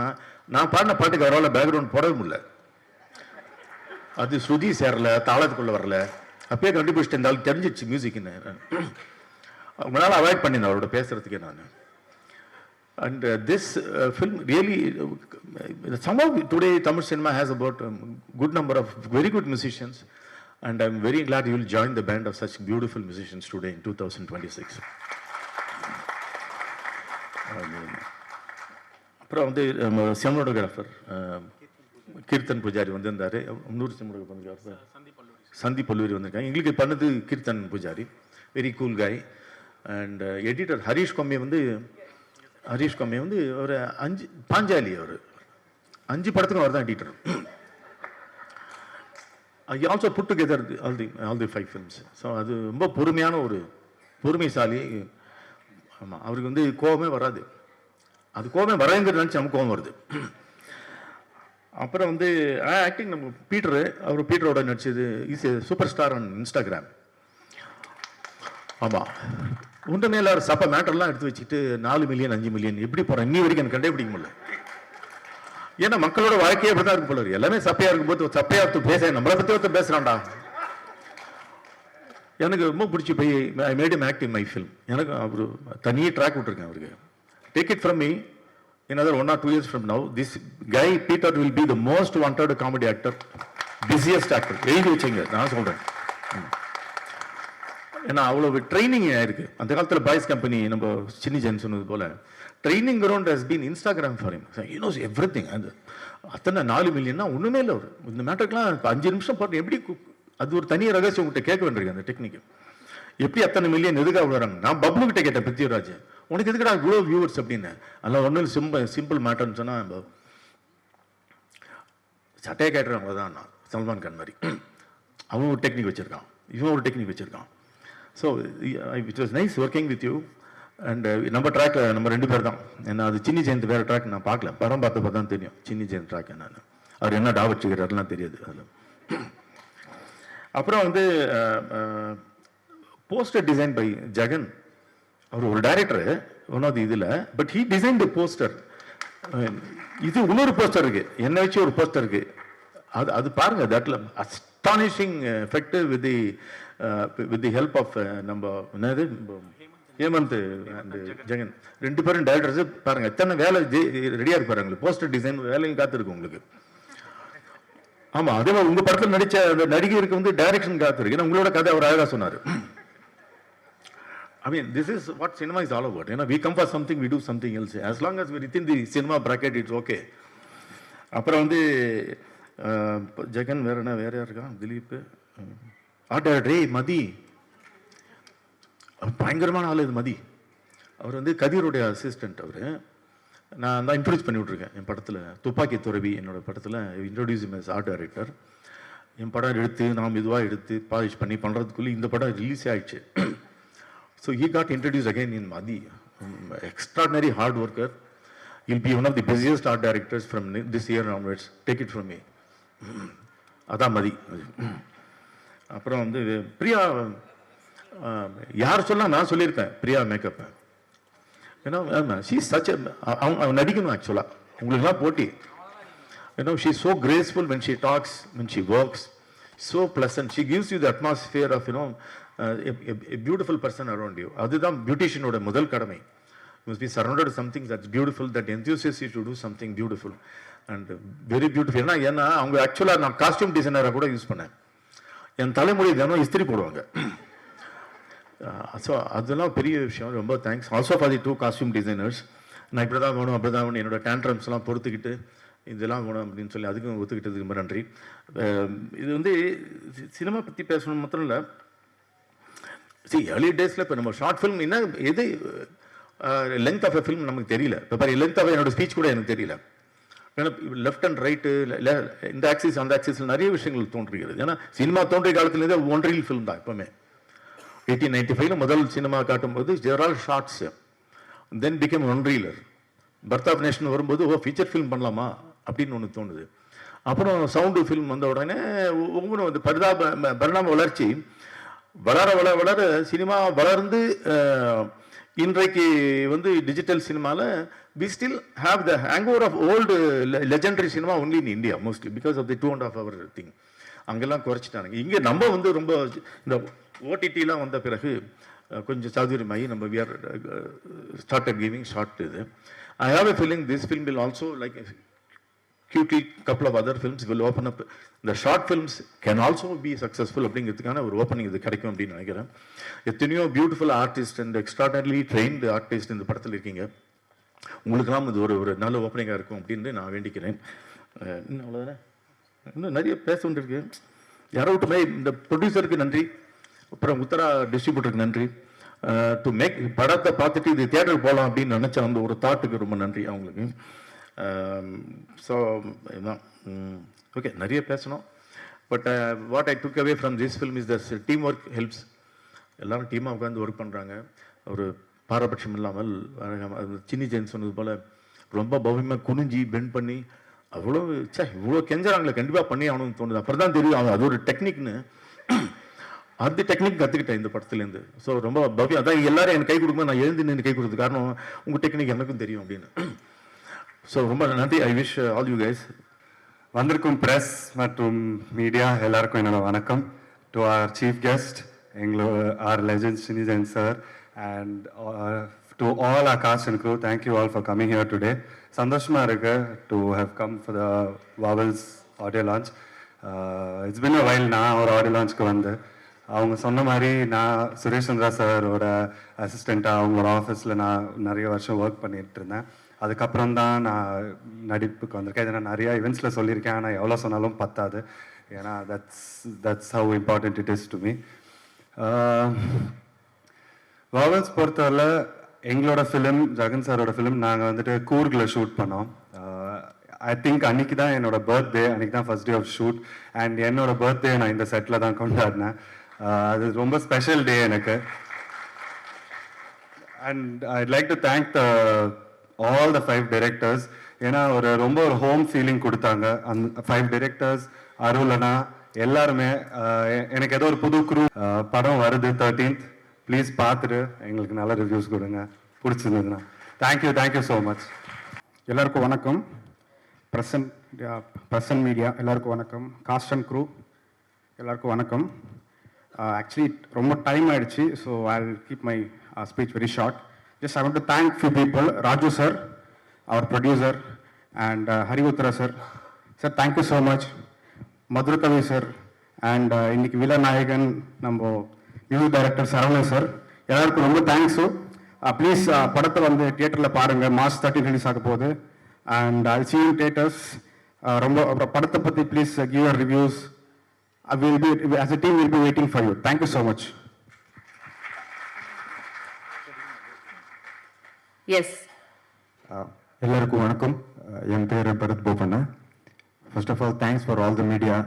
D: நான் பாடின பாட்டுக்கு அவரால் பேக்ரவுண்ட் போடவே முடியல. அது ஸ்ருதி சேரல, தாளத்துக்குள்ளே வரல. அப்பயே கண்டுபிடிச்சிட்டு இருந்தாலும் தெரிஞ்சிடுச்சு மியூசிக்னு. அவங்களால அவாய்ட் பண்ணியிருந்தேன் அவரோட பேசுறதுக்கே நான். And this film really, somehow today Tamil cinema has about a good number of very good musicians, and I'm very glad you will join the band of such beautiful musicians today in 2026. அப்புறம் வந்து cinematographer kirtan pujari வந்திருந்தாரு. இன்னொரு cinematographer Sandeep பல்லூரி வந்திருக்காங்க. எங்களுக்கு பண்ணது Keerthan Poojari, very cool guy. And editor Harish Komme வந்து ஒரு 5 பாஞ்சாலி, அவர் 5 படத்துக்கும் அவர் தான் editor. I also put together all the 5 films. So அது ரொம்ப பொறுமைசாலி. ஆமாம், அவருக்கு வந்து கோபமே வராது. அது கோபமே வராங்கிறது நினச்சி நமக்கு கோபம் வருது. அப்புறம் வந்து ஆக்டிங் நம்ம பீட்டரோட நடிச்சது is super star on Instagram. ஆமாம், ஒன்றுமே இல்லை, சப்ப மேட்டர்லாம் எடுத்து வச்சுட்டு 4 மில்லியன் 5 மில்லியன் எப்படி போகிறேன் இன்னி வரைக்கும் எனக்கு கண்டுபிடிக்க முடியல. ஏன்னா மக்களோட வாழ்க்கையே அப்படி தான் இருக்கும் போல இருக்கு. எல்லாமே சப்பையாக இருக்கும்போது சப்பையாக ஒருத்தர் பேச நம்மளை பற்றி ஒருத்தர் பேசுகிறான்டா. எனக்கு ரொம்ப பிடிச்சி போய் I made him act in my film. எனக்கு அவர் தனியே ட்ராக் விட்டுருக்கேன் அவருக்கு. Take it from me, in another 1 or 2 years from now, this guy Peter will be the most wanted comedy actor, busiest actor. எழுதி வச்சுங்க, நான் சொல்கிறேன். ஏன்னா அவ்வளோ ட்ரைனிங் ஆயிருக்கு. அந்த காலத்தில் பாய்ஸ் கம்பெனி நம்ம சின்னி ஜென் சொன்னது போல training ground has been Instagram for him. You knows everything. அது அத்தனை 4 மில்லியன்னா ஒன்றுமே இல்லை. அவர் இந்த மேட்டருக்குலாம் 5 நிமிஷம் பாட்டு எப்படி, அது ஒரு தனி ரகசியம் உங்கள்கிட்ட கேட்க வேண்டியிருக்கு. அந்த டெக்னிக் எப்படி அத்தனை மில்லியன் எதுக்காக விடுறாங்க. நான் பப்ளு கிட்ட கேட்டேன், பிருத்திவிராஜ் உனக்கு எதுக்குடா இவ்வளோ வியூவர்ஸ் அப்படின்னு. அதெல்லாம் ஒன்றும் சிம்பிள் மேட்டர்னு சொன்னால் சட்டையை கேட்டுறவங்க தான் நான் சல்மான் கான் மாதிரி. அவன் ஒரு டெக்னிக் வச்சுருக்கான், இவன் ஒரு டெக்னிக் வச்சுருக்கான். So it was nice working with you. And நம்ம ட்ராக்கில் நம்ம 2 பேர் தான். ஏன்னா அது சின்னி ஜெயந்த் வேறு ட்ராக் நான் பார்க்கல, படம் பார்த்தப்ப தான் தெரியும் சின்னி ஜெயந்த் ட்ராக் என்னன்னு. அவர் என்ன டா வச்சுக்கிறாருலாம் தெரியாது அதில். அப்புறம் வந்து போஸ்டர் டிசைன் பை ஜெகன். அவர் ஒரு டைரக்டரு ஒன் ஆஃப் தி இதில், but he design the poster. இது இன்னொரு போஸ்டர் இருக்கு, என்னை வச்சு ஒரு போஸ்டர் இருக்கு. அது பாருங்க, தட்ல astonishing effect with the help of நம்ம என்னது ஹேமந்த் அண்ட் ஜெகன் 2 பேரும் டைரக்டர்ஸ். பாருங்க எத்தனை வேலை ரெடியா இருப்பாரு உங்களுக்கு. போஸ்டர் டிசைன் வேலையும் காத்திருக்கு உங்களுக்கு. ஆமா, அதே மாதிரி உங்க படத்தில் நடிச்ச அந்த நடிகருக்கு வந்து டைரக்ஷன் காத்திருக்கு. ஏன்னா உங்களோட கதை அவர் அழகா சொன்னாரு. I mean, this is what cinema is all about. You know, we come for something, we do something else. As long as we're within the cinema bracket, it's okay. அப்புறம் வந்து ஜெகன் வேற என்ன வேற யார் இருக்கா? திலீப் ஆர்டர் மதி, பயங்கரமான ஆள் இது மதி. அவர் வந்து கதிரோடைய அசிஸ்டன்ட். அவர் நான் தான் இன்ட்ரடியூஸ் பண்ணி விட்ருக்கேன் என் படத்தில். துப்பாக்கி துறவி என்னோட படத்தில் இன்ட்ரோடியூஸ் எஸ் ஆர்ட் டைரக்டர். என் படம் எடுத்து நான் மெதுவாக எடுத்து பாலிஷ் பண்ணி பண்ணுறதுக்குள்ளே இந்த படம் ரிலீஸ் ஆயிடுச்சு. So he got introduced again in Madi. Extraordinary hard worker. He'll be one of the busiest art directors from this year onwards. Take it from me. அதான் மதி. அப்புறம் வந்து பிரியா, யார் சொன்னா நான் சொல்லியிருப்பேன் பிரியா மேக்கப். ஏன்னா ஷீ சச் அவங்க நடிக்கணும் ஆக்சுவலாக. உங்களுக்குலாம் போட்டி. You know, she's so graceful when she talks, when she works, so pleasant. She gives you the atmosphere of, you know, a beautiful person around you. அதுதான் பியூட்டிஷியனோட முதல் கடமை. You must be surrounded something that's beautiful, that enthusiasts you to do something beautiful and very beautiful. ஏன்னா அவங்க ஆக்சுவலாக நான் costume டிசைனராக கூட use பண்ணேன். என் தலைமுறை தினம் இஸ்திரி போடுவாங்க. ஸோ அதெல்லாம் பெரிய விஷயம். ரொம்ப thanks also for the 2 costume designers. நான் இப்படி தான் வேணும் அப்படி தான் வேணும் என்னோட டேண்ட்ரம்ஸ்லாம் பொறுத்துக்கிட்டு இதெல்லாம் வேணும் அப்படின்னு சொல்லி அதுக்கும் ஒத்துக்கிட்டதுக்கு ரொம்ப நன்றி. இது வந்து சினிமா பற்றி பேசணும் மாத்திரம் இல்லை. ஏர்லி டேஸில் இப்போ நம்ம ஷார்ட் ஃபிலிம் என்ன எது லென்த் ஆஃப் எ ஃபிலிம் நமக்கு தெரியல. இப்போ பாரு லென்த் ஆஃப் என்னோட ஸ்பீச் கூட எனக்கு தெரியல. ஏன்னா லெஃப்ட் அண்ட் ரைட்டு இந்த ஆக்சிஸ் அந்த ஆக்சிஸில் நிறைய விஷயங்கள் தோன்றுகிறது. ஏன்னா சினிமா தோன்றிய காலத்துலேருந்தே ஒன் ரீல் ஃபிலிம் தான். எப்பவுமே 1895 முதல் சினிமா காட்டும்போது there all shorts, then became one reeler. Birth of nation வரும்போது ஃபீச்சர் ஃபிலிம் பண்ணலாமா அப்படின்னு ஒன்று தோணுது. அப்புறம் சவுண்டு ஃபிலிம் வந்த உடனே ஒவ்வொரு பரிணாம வளர்ச்சி வளர வளர வளர சினிமா வளர்ந்து இன்றைக்கு வந்து டிஜிட்டல் சினிமாவில் we still have the hangover of old legendary cinema only in India mostly because of the 2.5 hour thing. அங்கெல்லாம் குறைச்சிட்டாங்க. இங்கே நம்ம வந்து ரொம்ப இந்த ஓடிடிலாம் வந்த பிறகு கொஞ்சம் சௌகரியமாகி நம்ம we are started giving short இது. I have a feeling this film will also like quickly couple of other films will open up. The short films can also be successful அப்படிங்கிறதுக்கான ஒரு ஓப்பனிங் இது கிடைக்கும் அப்படின்னு நினைக்கிறேன். எத்தனையோ beautiful artist and extraordinary trained artist இந்த படத்தில் இருக்கீங்க. உங்களுக்கெல்லாம் இது ஒரு நல்ல ஓப்பனிங்காக இருக்கும் அப்படின்னு நான் வேண்டிக்கிறேன். இன்னும் அவ்வளோதானே, இன்னும் நிறைய பேச வேண்டியிருக்கு. யாரோ விட்டுமே இந்த ப்ரொடியூசருக்கு நன்றி, அப்புறம் உத்தரா டிஸ்ட்ரிபியூட்டருக்கு நன்றி. டு மேக் படத்தை பார்த்துட்டு இது தியேட்டருக்கு போகலாம் அப்படின்னு நினச்ச அந்த ஒரு தாட்டுக்கு ரொம்ப நன்றி அவங்களுக்கு. ஸோ இதுதான் ஓகே. நிறைய பேசணும். But what I took away from this film is thus team work helps. எல்லாரும் டீமாக உட்காந்து ஒர்க் பண்ணுறாங்க. ஒரு பாரபட்சம் இல்லாமல் சின்னி ஜெயின் சொன்னது போல் ரொம்ப பவ்யமாக குனிஞ்சி பெண்ட் பண்ணி அவ்வளோ இவ்வளோ கெஞ்சுறாங்களே கண்டிப்பாக பண்ணி ஆகணும்னு தோணுது. அப்புறம் தான் தெரியும் அது ஒரு டெக்னிக்னு. அந்த டெக்னிக் கற்றுக்கிட்டேன் இந்த படத்துலேருந்து. ஸோ ரொம்ப பவ்யம். அதான் எல்லாரும் எனக்கு கை கொடுக்கும்போது நான் எழுந்து நின்று கை கொடுத்தது காரணம் உங்கள் டெக்னிக் எனக்கும் தெரியும் அப்படின்னு. ஸோ ரொம்ப நன்றி. I wish all you guys.
E: வந்திருக்கும் பிரஸ் மற்றும் மீடியா எல்லாருக்கும் என்னோட வணக்கம். To our chief guest our legend Srini Jain sir and to all our cast and crew, thank you all for coming here today. Sandoshma irukku to have come for the Vowels audio launch. It's been a while நான் ஒரு audio லான்ச்க்கு வந்து அவங்க சொன்ன மாதிரி நான் சுரேஷ் சந்திரா சாரோட அசிஸ்டண்ட்டாக அவங்களோட ஆஃபீஸில் நான் நிறைய வருஷம் ஒர்க் பண்ணிட்டு இருந்தேன். அதுக்கப்புறம் தான் நான் நடிப்புக்கு வந்திருக்கேன். இதை நான் நிறையா இவெண்ட்ஸில் சொல்லியிருக்கேன். ஆனால் எவ்வளோ சொன்னாலும் பத்தாது. ஏன்னா that's how important it is to me. வாவல்ஸ் பொறுத்தவரை எங்களோட ஃபிலிம் ஜெகன் சாரோட ஃபிலிம் நாங்கள் வந்துட்டு கூர்கில் ஷூட் பண்ணோம். ஐ திங்க் அன்னைக்கு தான் என்னோட பர்த்டே, அன்னைக்கு தான் first day of shoot. And என்னோட பர்த்டே நான் இந்த செட்டில் தான் கொண்டாடினேன். அது ரொம்ப ஸ்பெஷல் டே எனக்கு. And I'd like to thank all the 5 directors. ஏன்னா ரொம்ப ஒரு ஹோம் ஃபீலிங் கொடுத்தாங்க அந்த 5 directors. அருளனா எல்லாருமே எனக்கு ஏதோ ஒரு புது குரூ. படம் வருது 13th. ப்ளீஸ் பார்த்துட்டு எங்களுக்கு நல்ல ரிவ்யூஸ் கொடுங்க பிடிச்சிருந்ததுன்னா. Thank you so much.
F: எல்லாருக்கும் வணக்கம். பிரசன்ட் மீடியா எல்லாருக்கும் வணக்கம். காஸ்ட் அண்ட் க்ரூ எல்லாருக்கும் வணக்கம். ஆக்சுவலி ரொம்ப டைம் ஆயிடுச்சு. So I will keep my speech very short. Just I want to thank few people, Raju sir, our producer, and Hari Uttara sir. Sir, thank you so much. Madhurakavi sir, and இன்னைக்கு வில்லநாயகன் நம்ம music director Saravanan sir, எல்லாருக்கும் ரொம்ப thanks. Please படத்தை வந்து தியேட்டரில் பாருங்கள், March 13 release ஆக போகுது. And I see you in theaters. ரொம்ப படத்தை பற்றி please give your reviews. We'll be, as a team, we'll be waiting for you. Thank you so much.
B: Yes.
E: எல்லாருக்கும் வணக்கம். என் பேர் Bharat Bopanna. First of all, thanks for all the media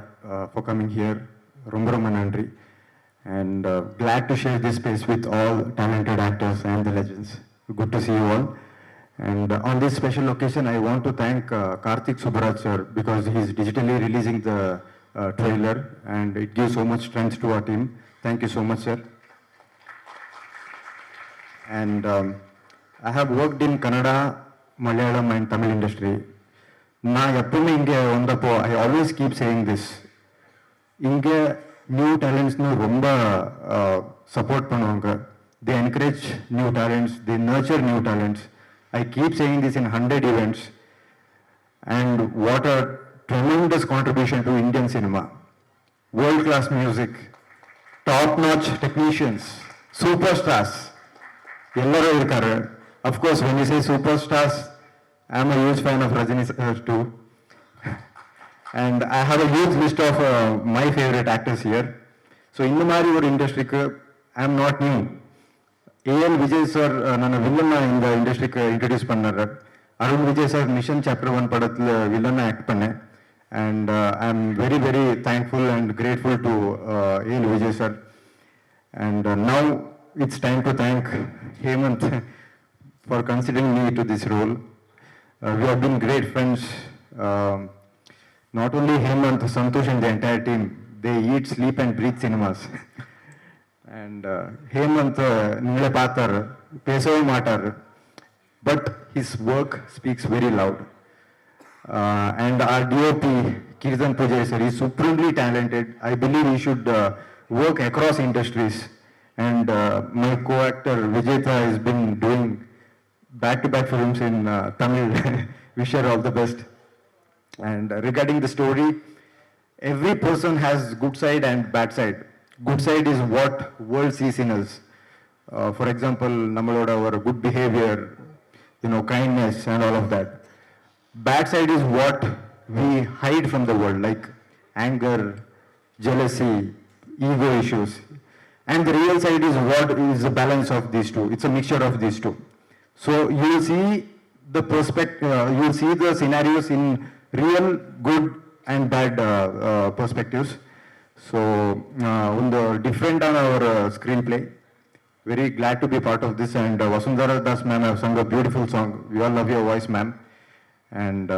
E: for coming here. ரொம்ப ரொம்ப நன்றி. And glad to share this space with all talented actors and the legends. Good to see you all. And on this special occasion, I want to thank Karthik Subbaraj sir, because he is digitally releasing the trailer, and it gives so much strength to our team. Thank you so much, sir. And I have worked in Kannada, Malayalam and Tamil industry. நான் எப்பவுமே இங்கே வந்தப்போ I always keep saying this, இங்கே new டேலண்ட்ஸ்னு ரொம்ப support பண்ணுவாங்க. They encourage new talents, they nurture new talents. I keep saying this in 100 events, and what a tremendous contribution to Indian cinema. World-class music, top-notch technicians, superstars. Ellaru irukkaru. Of course, when you say superstars, I am a huge fan of Rajini sir too. And I have a huge list of my favorite actors here. So in the mari or industry I am not new. AL Vijay sir நான் வில்லனா இந்த இண்டஸ்ட்ரிக்கு introduce பண்ணார். Arun Vijay sir mission chapter 1 படத்தில் வில்லனா act பண்ணேன். And I am very very thankful and grateful to AL Vijay sir. And now it's time to thank Hemant for considering me to this role. We have been great friends. Not only Hemant, Santhosh and the entire team, they eat, sleep and breathe cinemas. And Hemant நீங்களே பார்த்தார், பேசவே மாட்டார், but his work speaks very loud. And our DOP Kirtan Pujay sir is supremely talented. I believe he should work across industries. And my co-actor Vijayta has been doing back-to-back films in Tamil. Wish her all the best. And regarding the story, every person has good side and bad side. Good side is what world sees in us. For example, nammaloda our good behavior, kindness and all of that. Bad side is what we hide from the world, like anger, jealousy, ego issues. And the real side is what is the balance of these two. It's a mixture of these two. So you will see the you will see the scenarios in real good and bad perspectives. So, on the different on our screenplay, very glad to be part of this. And Vasundhara Das ma'am have sung a beautiful song. We all love your voice, ma'am. And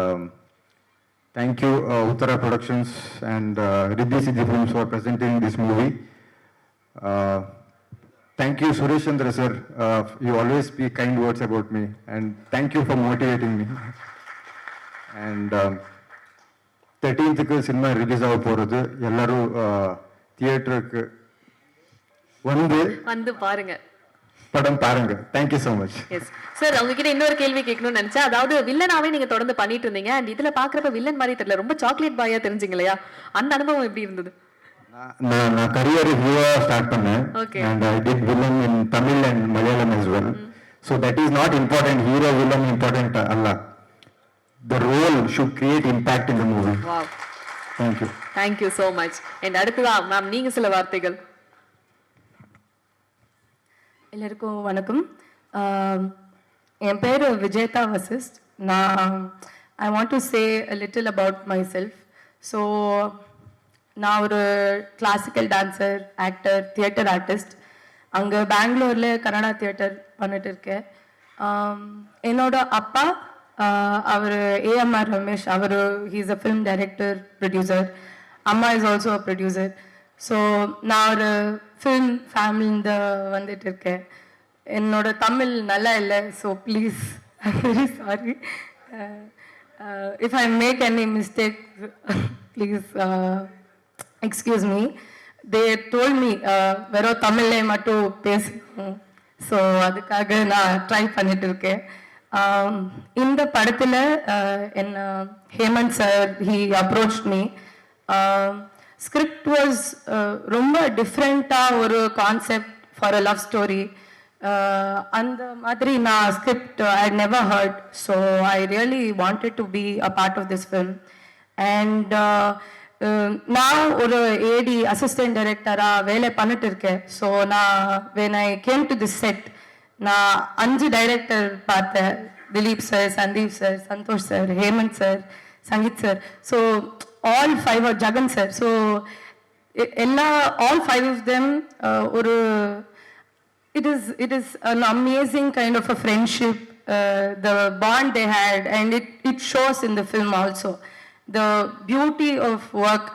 E: thank you Uttara Productions and Riddhi Siddhi Films for presenting this movie. Thank you Suresh Chandra sir. You always speak kind words about me, and thank you for motivating me. And 13th cinema release ஆக போகிறது. எல்லாரும் தியேட்டருக்கு வந்து
B: பாருங்க,
E: படம் பாருங்க. Thank you so much.
B: Yes sir, உங்ககிட்ட இன்னொரு கேள்வி கேட்கணும்னு நினைச்சேன். அதாவது வில்லனாவே நீங்க தொடர்ந்து பண்ணிட்டு இருந்தீங்க, அண்ட் இதுல பாக்குறப்ப வில்லன் மாதிரி தெரியல, ரொம்ப சாக்லேட் பாயா தெரிஞ்சீங்க இல்லையா? அந்த அனுபவம் எப்படி இருந்தது?
E: நான் கரியர் ஹீரோவா ஸ்டார்ட் பண்ணேன். And I did villain in Tamil and Malayalam as well. So that is not important. Hero villain important அல்ல. The role should create impact in the movie.
B: Wow.
E: Thank you.
B: Thank you so much. And அடுத்ததா ma'am நீங்க சில வார்த்தைகள்.
G: எல்லாருக்கும் வணக்கம். என் பேர் Vijetha Vashisht. I want to say a little about myself. So நான் ஒரு classical dancer, actor, theatre artist. அங்கே பெங்களூரில் கன்னடா தியேட்டர் பண்ணிட்டு இருக்கேன். என்னோட அப்பா அவர் ஏஎம்ஆர் ரமேஷ், அவர் he's a film director, producer. அம்மா is also a producer. So நான் ஒரு ஃபிலிம் ஃபேமிலிந்து வந்துட்டு இருக்கேன். என்னோட தமிழ் நல்லா இல்லை, so please I very sorry if I make any mistake, please excuse me. They told me வெறும் தமிழ்லே மட்டும் பேசணும், ஸோ அதுக்காக நான் ட்ரை பண்ணிட்டு இருக்கேன். இந்த படத்தில் என்ன Hemant sir he approach me. Script was ரொம்ப டிஃப்ரெண்ட்டாக ஒரு concept for a love story. அந்த மாதிரி நான் script I never heard. So I really wanted to be a part of this film. And நான் ஒரு ஏடி அசிஸ்டன்ட் டைரக்டராக வேலை பண்ணிட்டு இருக்கேன். ஸோ நான் when I came to this set நான் 5 டைரக்டர் பார்த்தேன். Dileep sir, Sandeep sir, Santhosh sir, Hemant sir, Sangeeth sir. So all 5 Jagan sir. So எல்லா ஆல் 5 of them ஒரு it is an amazing kind of a friendship, the bond they had, and it shows in the film also. The beauty of work.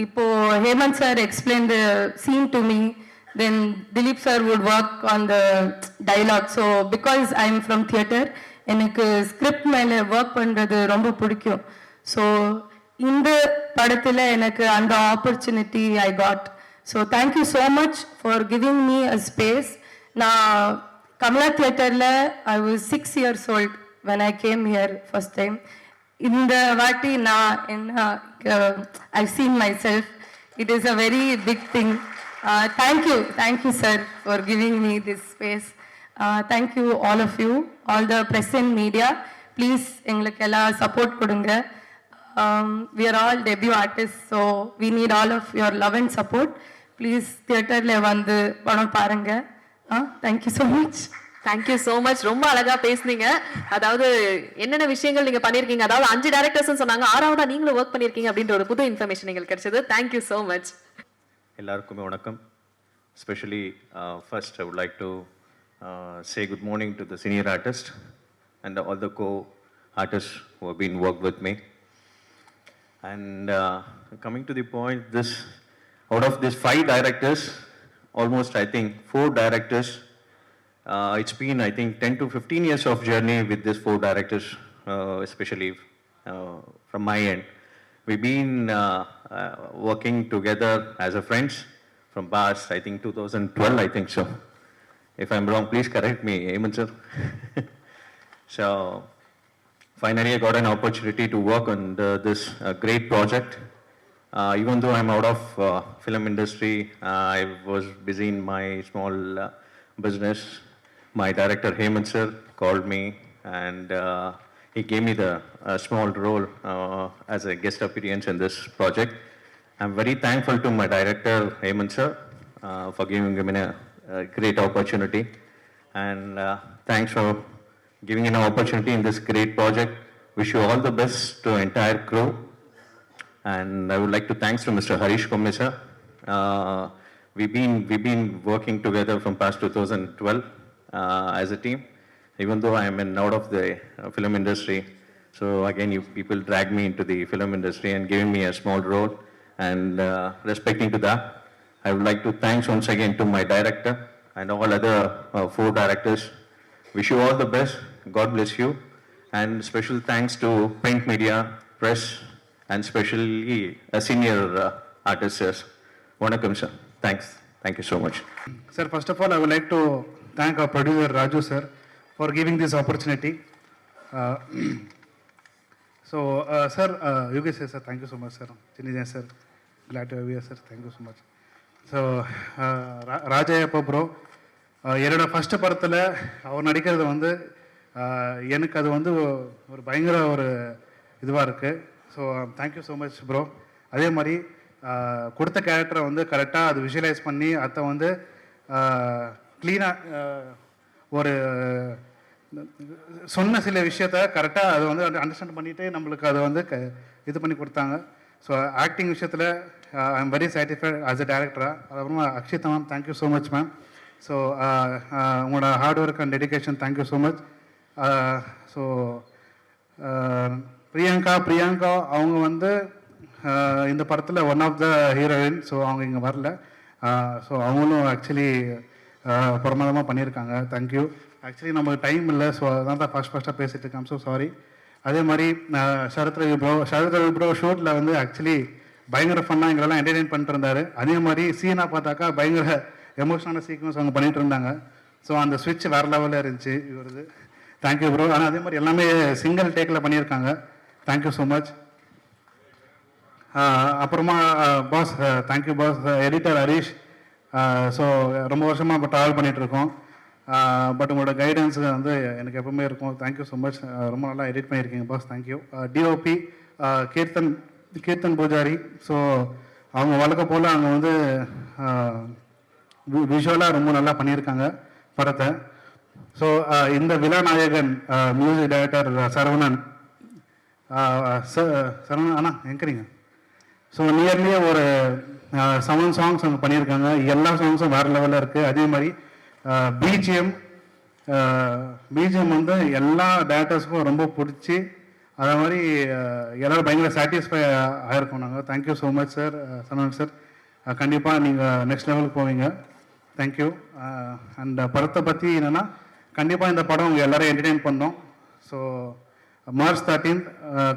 G: Ipo Hemant sir explained the scene to me, then Dilip sir would work on the dialogue. So because I'm from theatre, எனக்கு script மேலே work பண்ணுறது ரொம்ப பிடிக்கும். So இந்த படத்தில் எனக்கு அந்த opportunity I got. So thank you so much for giving me a space. நான் கமலா தியேட்டரில் I was 6 years old when I came here first time. இந்த வாட்டி நான் என்ன I seen myself. It is a very big thing. Thank you sir for giving me this space. Thank you all of you, all the press and media. Please எங்களுக்கு எல்லாம் support கொடுங்க. We are all debut artists, so we need all of your love and support. Please தியேட்டரில் வந்து படம் பாருங்க. Thank you so much.
B: Thank you so much. ரொம்ப அழகா பேசுனீங்க. அதாவது என்னென்ன விஷயங்கள் நீங்க பண்ணிருக்கீங்க, அதாவது 5 டைரக்டர்ஸ் சொன்னாங்க, 6வதா நீங்களும் ஒர்க் பண்ணிருக்கீங்க அப்படின்ற ஒரு புது இன்ஃபர்மேஷன் எங்களுக்கு கிடைச்சது. Thank you so much.
H: எல்லாருக்குமே வணக்கம். Especially first I would like to say good morning to the senior artist and all the co-artists who have been worked with me. And coming to the point, this out of these 5 directors, almost I think 4 directors. It's been I think 10 to 15 years of journey with these 4 directors, especially from my end. We've been working together as a friends from past I think 2012 I think so. If I'm wrong, please correct me, Hemant sir. So finally I got an opportunity to work on this great project. Even though I'm out of film industry, I was busy in my small business. My director Hemant sir called me and he gave me the small role as a guest appearance in this project. I'm very thankful to my director Hemant sir for giving me a great opportunity, and thanks for giving an opportunity in this great project. Wish you all the best to entire crew. And I would like to thanks to Mr. Harish Komme sir. We've been working together from past 2012 as a team. Even though I am out of the film industry, so again you people drag me into the film industry and giving me a small role. And respecting to that, I would like to thanks once again to my director and all other 4 directors. Wish you all the best. God bless you. And special thanks to print media, press, and especially senior artists. Vanakkam sir. Thanks. Thank you so much.
F: Sir, first of all, I would like to thank our producer Raju sir for giving this opportunity. So, sir, you guys say, sir, thank you so much, sir. Chinijan sir, glad to have you, sir. Thank you so much. So, ராஜayappa bro, என்னோட first படத்தில் அவர் நடிக்கிறது வந்து எனக்கு அது வந்து ஒரு பயங்கர ஒரு இதுவாக இருக்குது. So thank you so much bro. அதே மாதிரி கொடுத்த கேரக்டரை வந்து கரெக்டாக அது விஷுவலைஸ் பண்ணி அதை வந்து க்ளீனாக ஒரு சொன்ன சில விஷயத்த கரெக்டாக அதை வந்து அண்டர்ஸ்டாண்ட் பண்ணிவிட்டு நம்மளுக்கு அதை வந்து இது பண்ணி கொடுத்தாங்க. ஸோ ஆக்டிங் விஷயத்தில் I am very satisfied as a டேரக்டராக. அதுக்கப்புறமா Akshitha ma'am, thank you so much ma'am. So உங்களோட hard work and dedication thank you so much. So Priyanka அவங்க வந்து இந்த படத்தில் one of the heroine. So அவங்க இங்கே வரல. ஸோ அவங்களும் ஆக்சுவலி பிரமாதமாக பண்ணியிருக்காங்க. தேங்க்யூ. ஆக்சுவலி நமக்கு டைம் இல்லை, ஸோ அதான் தான் ஃபஸ்ட்டாக பேசிகிட்டு இருக்கேன். So sorry. அதே மாதிரி சரத் ரவி ப்ரோ ஷூட்டில் வந்து ஆக்சுவலி பயங்கர ஃபன்னாக எங்களெல்லாம் என்டர்டெயின் பண்ணிட்டு இருந்தார். அதே மாதிரி சீனாக பார்த்தாக்கா பயங்கர எமோஷனலான சீக்வன்ஸ் அவங்க பண்ணிகிட்டு இருந்தாங்க. ஸோ அந்த ஸ்விட்ச் வேறு லெவலில் இருந்துச்சு இவரது. Thank you bro. ஆனால் அதே மாதிரி எல்லாமே சிங்கிள் டேக்கில் பண்ணியிருக்காங்க. Thank you so much. அப்புறமா boss, thank you boss. Editor Harish. So ரொம்ப வருஷமாக இப்போ ட்ராவல் பண்ணிகிட்ருக்கோம். பட் உங்களோட கைடன்ஸ் வந்து எனக்கு எப்பவுமே இருக்கும். Thank you so much. ரொம்ப நல்லா எடிட் பண்ணியிருக்கீங்க boss. Thank you. DOP Keerthan Poojari. So அவங்க வழக்க போல் அவங்க வந்து விஷுவலாக ரொம்ப நல்லா பண்ணியிருக்காங்க படத்தை. ஸோ இந்த விழாநாயகன் மியூசிக் டைரக்டர் சரவணன். சரவணன் அண்ணா எங்கிறீங்க? ஸோ நியர்லி ஒரு 7 சாங்ஸ் அவங்க பண்ணியிருக்காங்க. எல்லா சாங்ஸும் வேறு லெவலில் இருக்குது. அதே மாதிரி பிஜிஎம் வந்து எல்லா டேரக்டர்ஸுக்கும் ரொம்ப பிடிச்சி அதே மாதிரி எல்லோரும் பயங்கர சாட்டிஸ்ஃபை ஆகிருக்கோம் நாங்கள். Thank you so much sir. Saravanan sir, கண்டிப்பாக நீங்கள் நெக்ஸ்ட் லெவலுக்கு போவீங்க. தேங்க்யூ. அண்ட் படத்தை பற்றி என்னென்னா, கண்டிப்பாக இந்த படம் உங்கள் எல்லோரும் என்டர்டெயின் பண்ணோம். ஸோ March 13th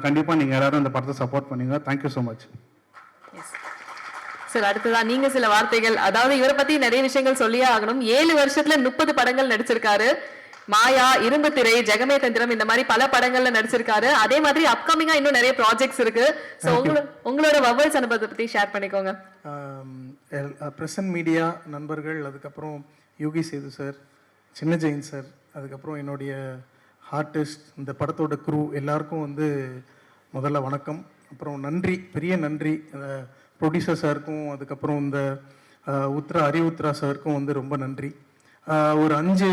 F: கண்டிப்பாக நீங்கள் எல்லோரும் இந்த படத்தை சப்போர்ட் பண்ணுங்க. Thank you so much.
B: சார், அடுத்ததா நீங்க சில வார்த்தைகள். அதாவது இவரை பத்தி நிறைய விஷயங்கள் சொல்லியே ஆகணும். 7 வருஷத்துல 30 படங்கள் நடிச்சிருக்காரு. மாயா, இரும்பு திரை, ஜெகமே தந்திரம், இந்த மாதிரி பல படங்கள்ல நடிச்சிருக்காரு. அதே மாதிரி அப்கமிங்கா இன்னும் நிறைய ப்ராஜெக்ட்ஸ் இருக்கு. ஸோ உங்களோட வவல்ஸ் அனுபவத்தை பத்தி ஷேர் பண்ணிக்கோங்க.
I: பிரசன்ட் மீடியா நண்பர்கள், அதுக்கப்புறம் யோகி சேது சார், சின்ன ஜெயின் சார், அதுக்கப்புறம் என்னுடைய ஆர்டிஸ்ட், இந்த படத்தோட குரூ எல்லாருக்கும் வந்து முதல்ல வணக்கம். அப்புறம் நன்றி, பெரிய நன்றி ப்ரொடியூசர் சாருக்கும், அதுக்கப்புறம் இந்த உத்ரா சாருக்கும் வந்து ரொம்ப நன்றி. ஒரு 5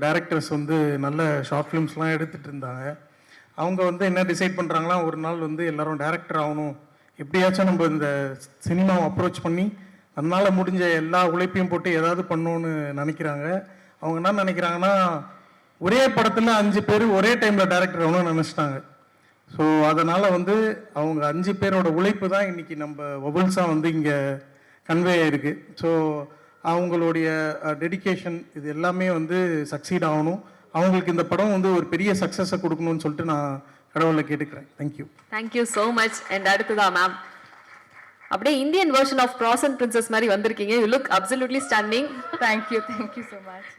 I: டைரக்டர்ஸ் வந்து நல்ல ஷார்ட் ஃபிலிம்ஸ்லாம் எடுத்துகிட்டு இருந்தாங்க. அவங்க வந்து என்ன டிசைட் பண்ணுறாங்களா, ஒரு நாள் வந்து எல்லோரும் டைரக்டர் ஆகணும், எப்படியாச்சும் நம்ம இந்த சினிமாவை அப்ரோச் பண்ணி அதனால் முடிஞ்ச எல்லா உழைப்பையும் போட்டு ஏதாவது பண்ணணுன்னு நினைக்கிறாங்க. அவங்க என்ன நினைக்கிறாங்கன்னா, ஒரே படத்தில் 5 பேர் ஒரே டைமில் டைரக்டர் ஆகணும்னு நினச்சிட்டாங்க. ஸோ அதனால் வந்து அவங்க 5 பேரோட உழைப்பு தான் இன்றைக்கி நம்ம வவல்ஸாக வந்து இங்கே கன்வே ஆகிருக்கு. ஸோ அவங்களுடைய டெடிகேஷன் இது எல்லாமே வந்து சக்சீட் ஆகணும். அவங்களுக்கு இந்த படம் வந்து ஒரு பெரிய சக்ஸஸை கொடுக்கணும்னு சொல்லிட்டு நான் கடவுளை கேட்டுக்கிறேன். Thank you.
B: Thank you so much. And அடுத்ததா மேம், அப்படியே Indian version of pros and princess மாதிரி வந்திருக்கீங்க. You look absolutely stunning.
G: Thank you so much.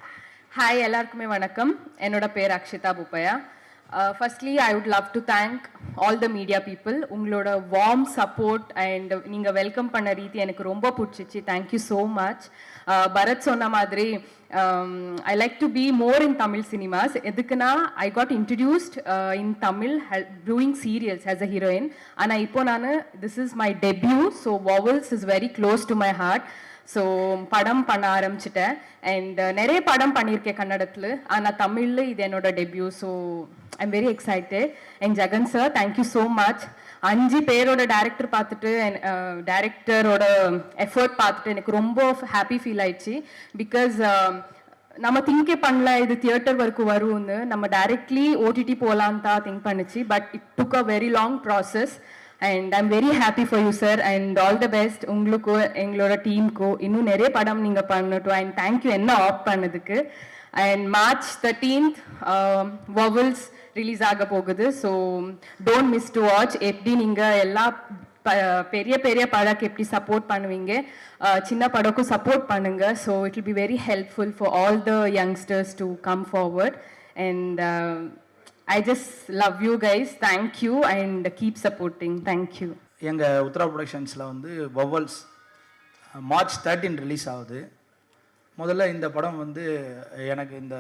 G: Hi, எல்லாருக்குமே வணக்கம். என்னோட பேர் Akshitha Puppaiah. Firstly, I would love to thank all the media people. உங்களோட warm support and நீங்கள் வெல்கம் பண்ண ரீதி எனக்கு ரொம்ப பிடிச்சிச்சு. Thank you so much. பரத் சொன்ன மாதிரி I like to be more in Tamil cinemas. எதுக்குன்னா, I got introduced in Tamil doing serials as a heroine. ஆனால் இப்போ நான் this is my debut, so Vowels is very close to my heart. So படம் பண்ண ஆரம்பிச்சிட்டேன். And நிறைய படம் பண்ணியிருக்கேன் கன்னடத்தில், ஆனால் தமிழில் இது என்னோட debut. So I'm very excited. And Jagan sir, thank you so much. 5 பேரோட டேரக்டர் பார்த்துட்டு, டேரக்டரோட எஃபர்ட் பார்த்துட்டு எனக்கு ரொம்ப ஹாப்பி ஃபீல் ஆயிடுச்சு. பிகாஸ் நம்ம திங்கே பண்ணல இது தியேட்டர் வரைக்கும் வரும்னு. நம்ம டைரக்ட்லி ஓடிடி போகலான்னு தான் திங்க் பண்ணிச்சு. But it took a very long process. And I'm very happy for you sir. And all the best உங்களுக்கும் எங்களோட டீமுக்கும். இன்னும் நிறைய படம் நீங்கள் பண்ணட்டும். அண்ட் தேங்க்யூ என்ன ஆப் பண்ணதுக்கு. And March 13th vowels release ஆக போகுது. So don't miss to watch. எப்படி நீங்கள் எல்லா பெரிய பெரிய படக்கு எப்படி சப்போர்ட் பண்ணுவீங்க, சின்ன படக்கும் சப்போர்ட் பண்ணுங்க. So it will be very helpful for all the youngsters to come forward. And I just love you guys. Thank you and keep supporting. Thank you.
J: எங்கள் உத்ரா ப்ரொடக்ஷன்ஸில் வந்து வவல்ஸ் March 13 ரிலீஸ் ஆகுது. முதல்ல இந்த படம் வந்து எனக்கு இந்த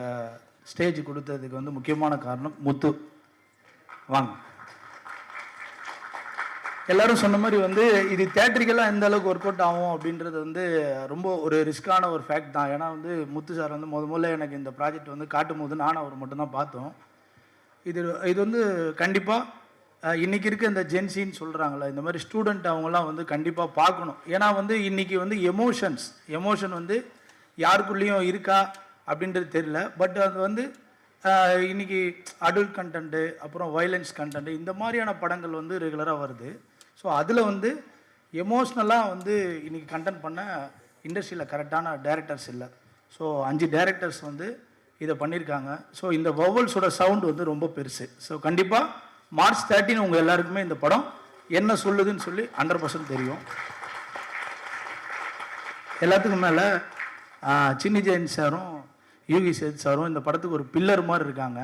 J: ஸ்டேஜ் கொடுத்ததுக்கு வந்து முக்கியமான காரணம் முத்து. வாங்க. எல்லோரும் சொன்ன மாதிரி வந்து இது தேட்டரிக்கெல்லாம் எந்த அளவுக்கு ஒர்க் அவுட் ஆகும் அப்படின்றது வந்து ரொம்ப ஒரு ரிஸ்க்கான ஒரு ஃபேக்ட் தான். ஏன்னா வந்து முத்து சார் வந்து முதல்ல எனக்கு இந்த ப்ராஜெக்ட் வந்து காட்டும் போது நானும் அவர் மட்டும்தான் பார்த்தோம். இது வந்து கண்டிப்பாக இன்றைக்கி இருக்க இந்த ஜென்சின்னு சொல்கிறாங்களே, இந்த மாதிரி ஸ்டூடெண்ட் அவங்களாம் வந்து கண்டிப்பாக பார்க்கணும். ஏன்னா வந்து இன்றைக்கி வந்து எமோஷன் வந்து யாருக்குள்ளேயும் இருக்கா அப்படின்றது தெரியல. பட் அது வந்து இன்றைக்கி அடல்ட் கண்டென்ட்டு, அப்புறம் வைலன்ஸ் கண்டென்ட்டு, இந்த மாதிரியான படங்கள் வந்து ரெகுலராக வருது. ஸோ அதில் வந்து எமோஷ்னலாக வந்து இன்றைக்கி கண்டென்ட் பண்ண இண்டஸ்ட்ரியில் கரெக்டான டைரக்டர்ஸ் இல்லை. ஸோ 5 டைரக்டர்ஸ் வந்து இதை பண்ணியிருக்காங்க. ஸோ இந்த வவல்ஸோட சவுண்டு வந்து ரொம்ப பெருசு. ஸோ கண்டிப்பாக March 13 உங்கள் எல்லாருக்குமே இந்த படம் என்ன சொல்லுதுன்னு சொல்லி 100% தெரியும். எல்லாத்துக்கும் மேலே சின்னி ஜெயின் சாரும் யூகி சேத் சாரும் இந்த படத்துக்கு ஒரு பில்லர் மாதிரி இருக்காங்க.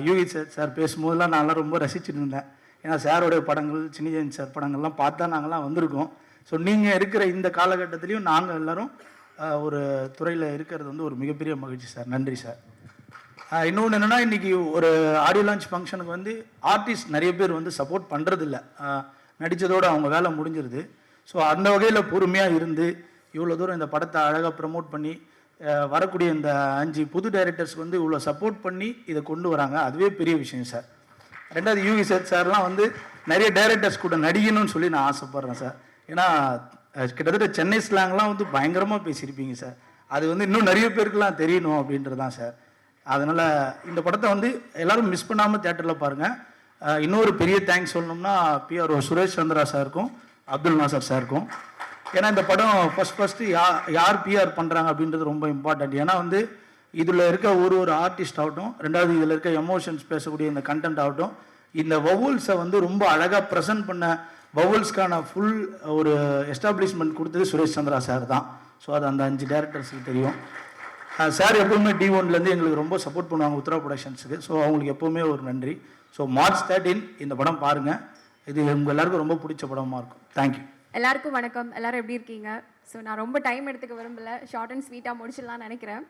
J: யூகி சேத் சார் பேசும்போதெல்லாம் நான்லாம் ரொம்ப ரசிச்சுட்டு இருந்தேன். ஏன்னா சாரோடைய படங்கள், சின்னிஜெயின் சார் படங்கள்லாம் பார்த்தா நாங்கள்லாம் வந்திருக்கோம். ஸோ நீங்கள் இருக்கிற இந்த காலகட்டத்திலையும் நாங்கள் எல்லோரும் ஒரு துறையில் இருக்கிறது வந்து ஒரு மிகப்பெரிய மகிழ்ச்சி சார். நன்றி சார். இன்னொன்று என்னென்னா, இன்றைக்கி ஒரு ஆடியோ லான்ச் ஃபங்க்ஷனுக்கு வந்து ஆர்டிஸ்ட் நிறைய பேர் வந்து சப்போர்ட் பண்ணுறதில்ல. நடித்ததோடு அவங்க வேலை முடிஞ்சிருது. ஸோ அந்த வகையில் பொறுமையாக இருந்து இவ்வளோ தூரம் இந்த படத்தை அழகாக ப்ரமோட் பண்ணி வரக்கூடிய இந்த 5 புது டைரக்டர்ஸ்க்கு வந்து இவ்வளோ சப்போர்ட் பண்ணி இதை கொண்டு வராங்க. அதுவே பெரிய விஷயம் சார். ரெண்டாவது யூகி சேத் சார்லாம் வந்து நிறைய டைரக்டர்ஸ் கூட நடிக்கணும்னு சொல்லி நான் ஆசைப்பட்றேன் சார். ஏன்னா கிட்டத்தட்ட சென்னை ஸ்லாங்லாம் வந்து பயங்கரமாக பேசியிருப்பீங்க சார். அது வந்து இன்னும் நிறைய பேருக்குலாம் தெரியணும் அப்படின்றது தான் சார். அதனால் இந்த படத்தை வந்து எல்லோரும் மிஸ் பண்ணாமல் தியேட்டரில் பாருங்கள். இன்னொரு பெரிய தேங்க்ஸ் சொல்லணும்னா பிஆர்ஓ சுரேஷ் சந்திரா சாருக்கும் அப்துல் நாசர் சாருக்கும். ஏன்னா இந்த படம் ஃபஸ்ட்டு யார் பிஆர் பண்ணுறாங்க அப்படின்றது ரொம்ப இம்பார்ட்டண்ட். ஏன்னா வந்து இதில் இருக்க ஒரு ஆர்டிஸ்ட் ஆகட்டும், ரெண்டாவது இதில் இருக்க எமோஷன்ஸ் பேசக்கூடிய இந்த கண்டென்ட் ஆகட்டும், இந்த வவுல்ஸை வந்து ரொம்ப அழகாக ப்ரெசென்ட் பண்ண வவுல்ஸ்க்கான ஃபுல் ஒரு எஸ்டாப்ளிஷ்மெண்ட் கொடுத்தது சுரேஷ் சந்திரா சார் தான். ஸோ அது அந்த 5 டேரக்டர்ஸுக்கு தெரியும். சார் எப்போவுமே D1லேருந்து எங்களுக்கு ரொம்ப சப்போர்ட் பண்ணுவாங்க உத்ரா ப்ரொடக்ஷன்ஸுக்கு. ஸோ அவங்களுக்கு எப்போவுமே ஒரு நன்றி. ஸோ March 13 இந்த படம் பாருங்கள். இது உங்கள் எல்லாருக்கும் ரொம்ப பிடிச்ச படமாக இருக்கும். தேங்க்யூ.
K: எல்லாருக்கும் வணக்கம். எல்லாரும் எப்படி இருக்கீங்க? ஸோ நான் ரொம்ப டைம் எடுத்துக்க விரும்பல, ஷார்ட் அண்ட் ஸ்வீட்டாக முடிச்சிடலாம்னு நினைக்கிறேன்.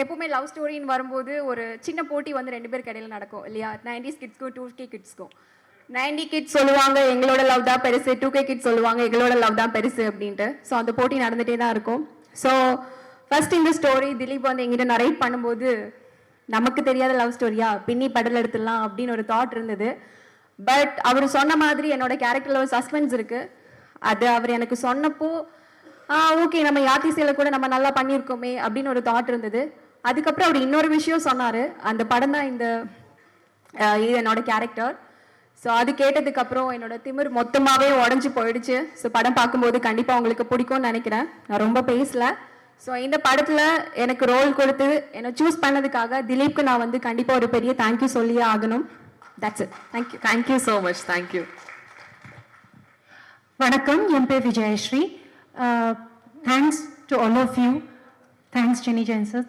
K: எப்போவுமே லவ் ஸ்டோரின்னு வரும்போது ஒரு சின்ன போட்டி வந்து 2 பேருக்கு இடையில நடக்கும் இல்லையா? 90s கிட்ஸ்க்கும் 2K கிட்ஸ்க்கும். 90 கிட்ஸ் சொல்லுவாங்க எங்களோட லவ் தான் பெருசு, 2K கிட்ஸ் சொல்லுவாங்க எங்களோட லவ் தான் பெருசு அப்படின்ட்டு. ஸோ அந்த போட்டி நடந்துகிட்டே தான் இருக்கும். ஸோ ஃபர்ஸ்ட் இந்த ஸ்டோரி திலீப் வந்து எங்கிட்ட நரேட் பண்ணும்போது நமக்கு தெரியாத லவ் ஸ்டோரியா, பின்னி படல் எடுத்துடலாம் அப்படின்னு ஒரு தாட் இருந்தது. பட் அவர் சொன்ன மாதிரி என்னோட கேரக்டரில் ஒரு சஸ்பென்ஸ் இருக்கு. அது அவர் எனக்கு சொன்னப்போ ஓகே நம்ம யாத்திசையில் கூட நம்ம நல்லா பண்ணியிருக்கோமே அப்படின்னு ஒரு தாட் இருந்தது. அதுக்கப்புறம் அவர் இன்னொரு விஷயம் சொன்னார். அந்த படம் தான் இது என்னோட கேரக்டர். ஸோ அது கேட்டதுக்கப்புறம் என்னோட திமிர் மொத்தமாகவே உடஞ்சி போயிடுச்சு. ஸோ படம் பார்க்கும்போது கண்டிப்பாக உங்களுக்கு பிடிக்கும்னு நினைக்கிறேன். நான் ரொம்ப பேசல. ஸோ இந்த படத்தில் எனக்கு ரோல் கொடுத்து என்னை சூஸ் பண்ணதுக்காக திலீப்க்கு நான் வந்து கண்டிப்பாக ஒரு பெரிய தேங்க்யூ சொல்லியே ஆகணும். That's it. Thank you.
B: Thank you so much. Thank you.
L: வணக்கம், என் பேர் Vijayashree. Thanks to all of you. Thanks Chinni Jain sir,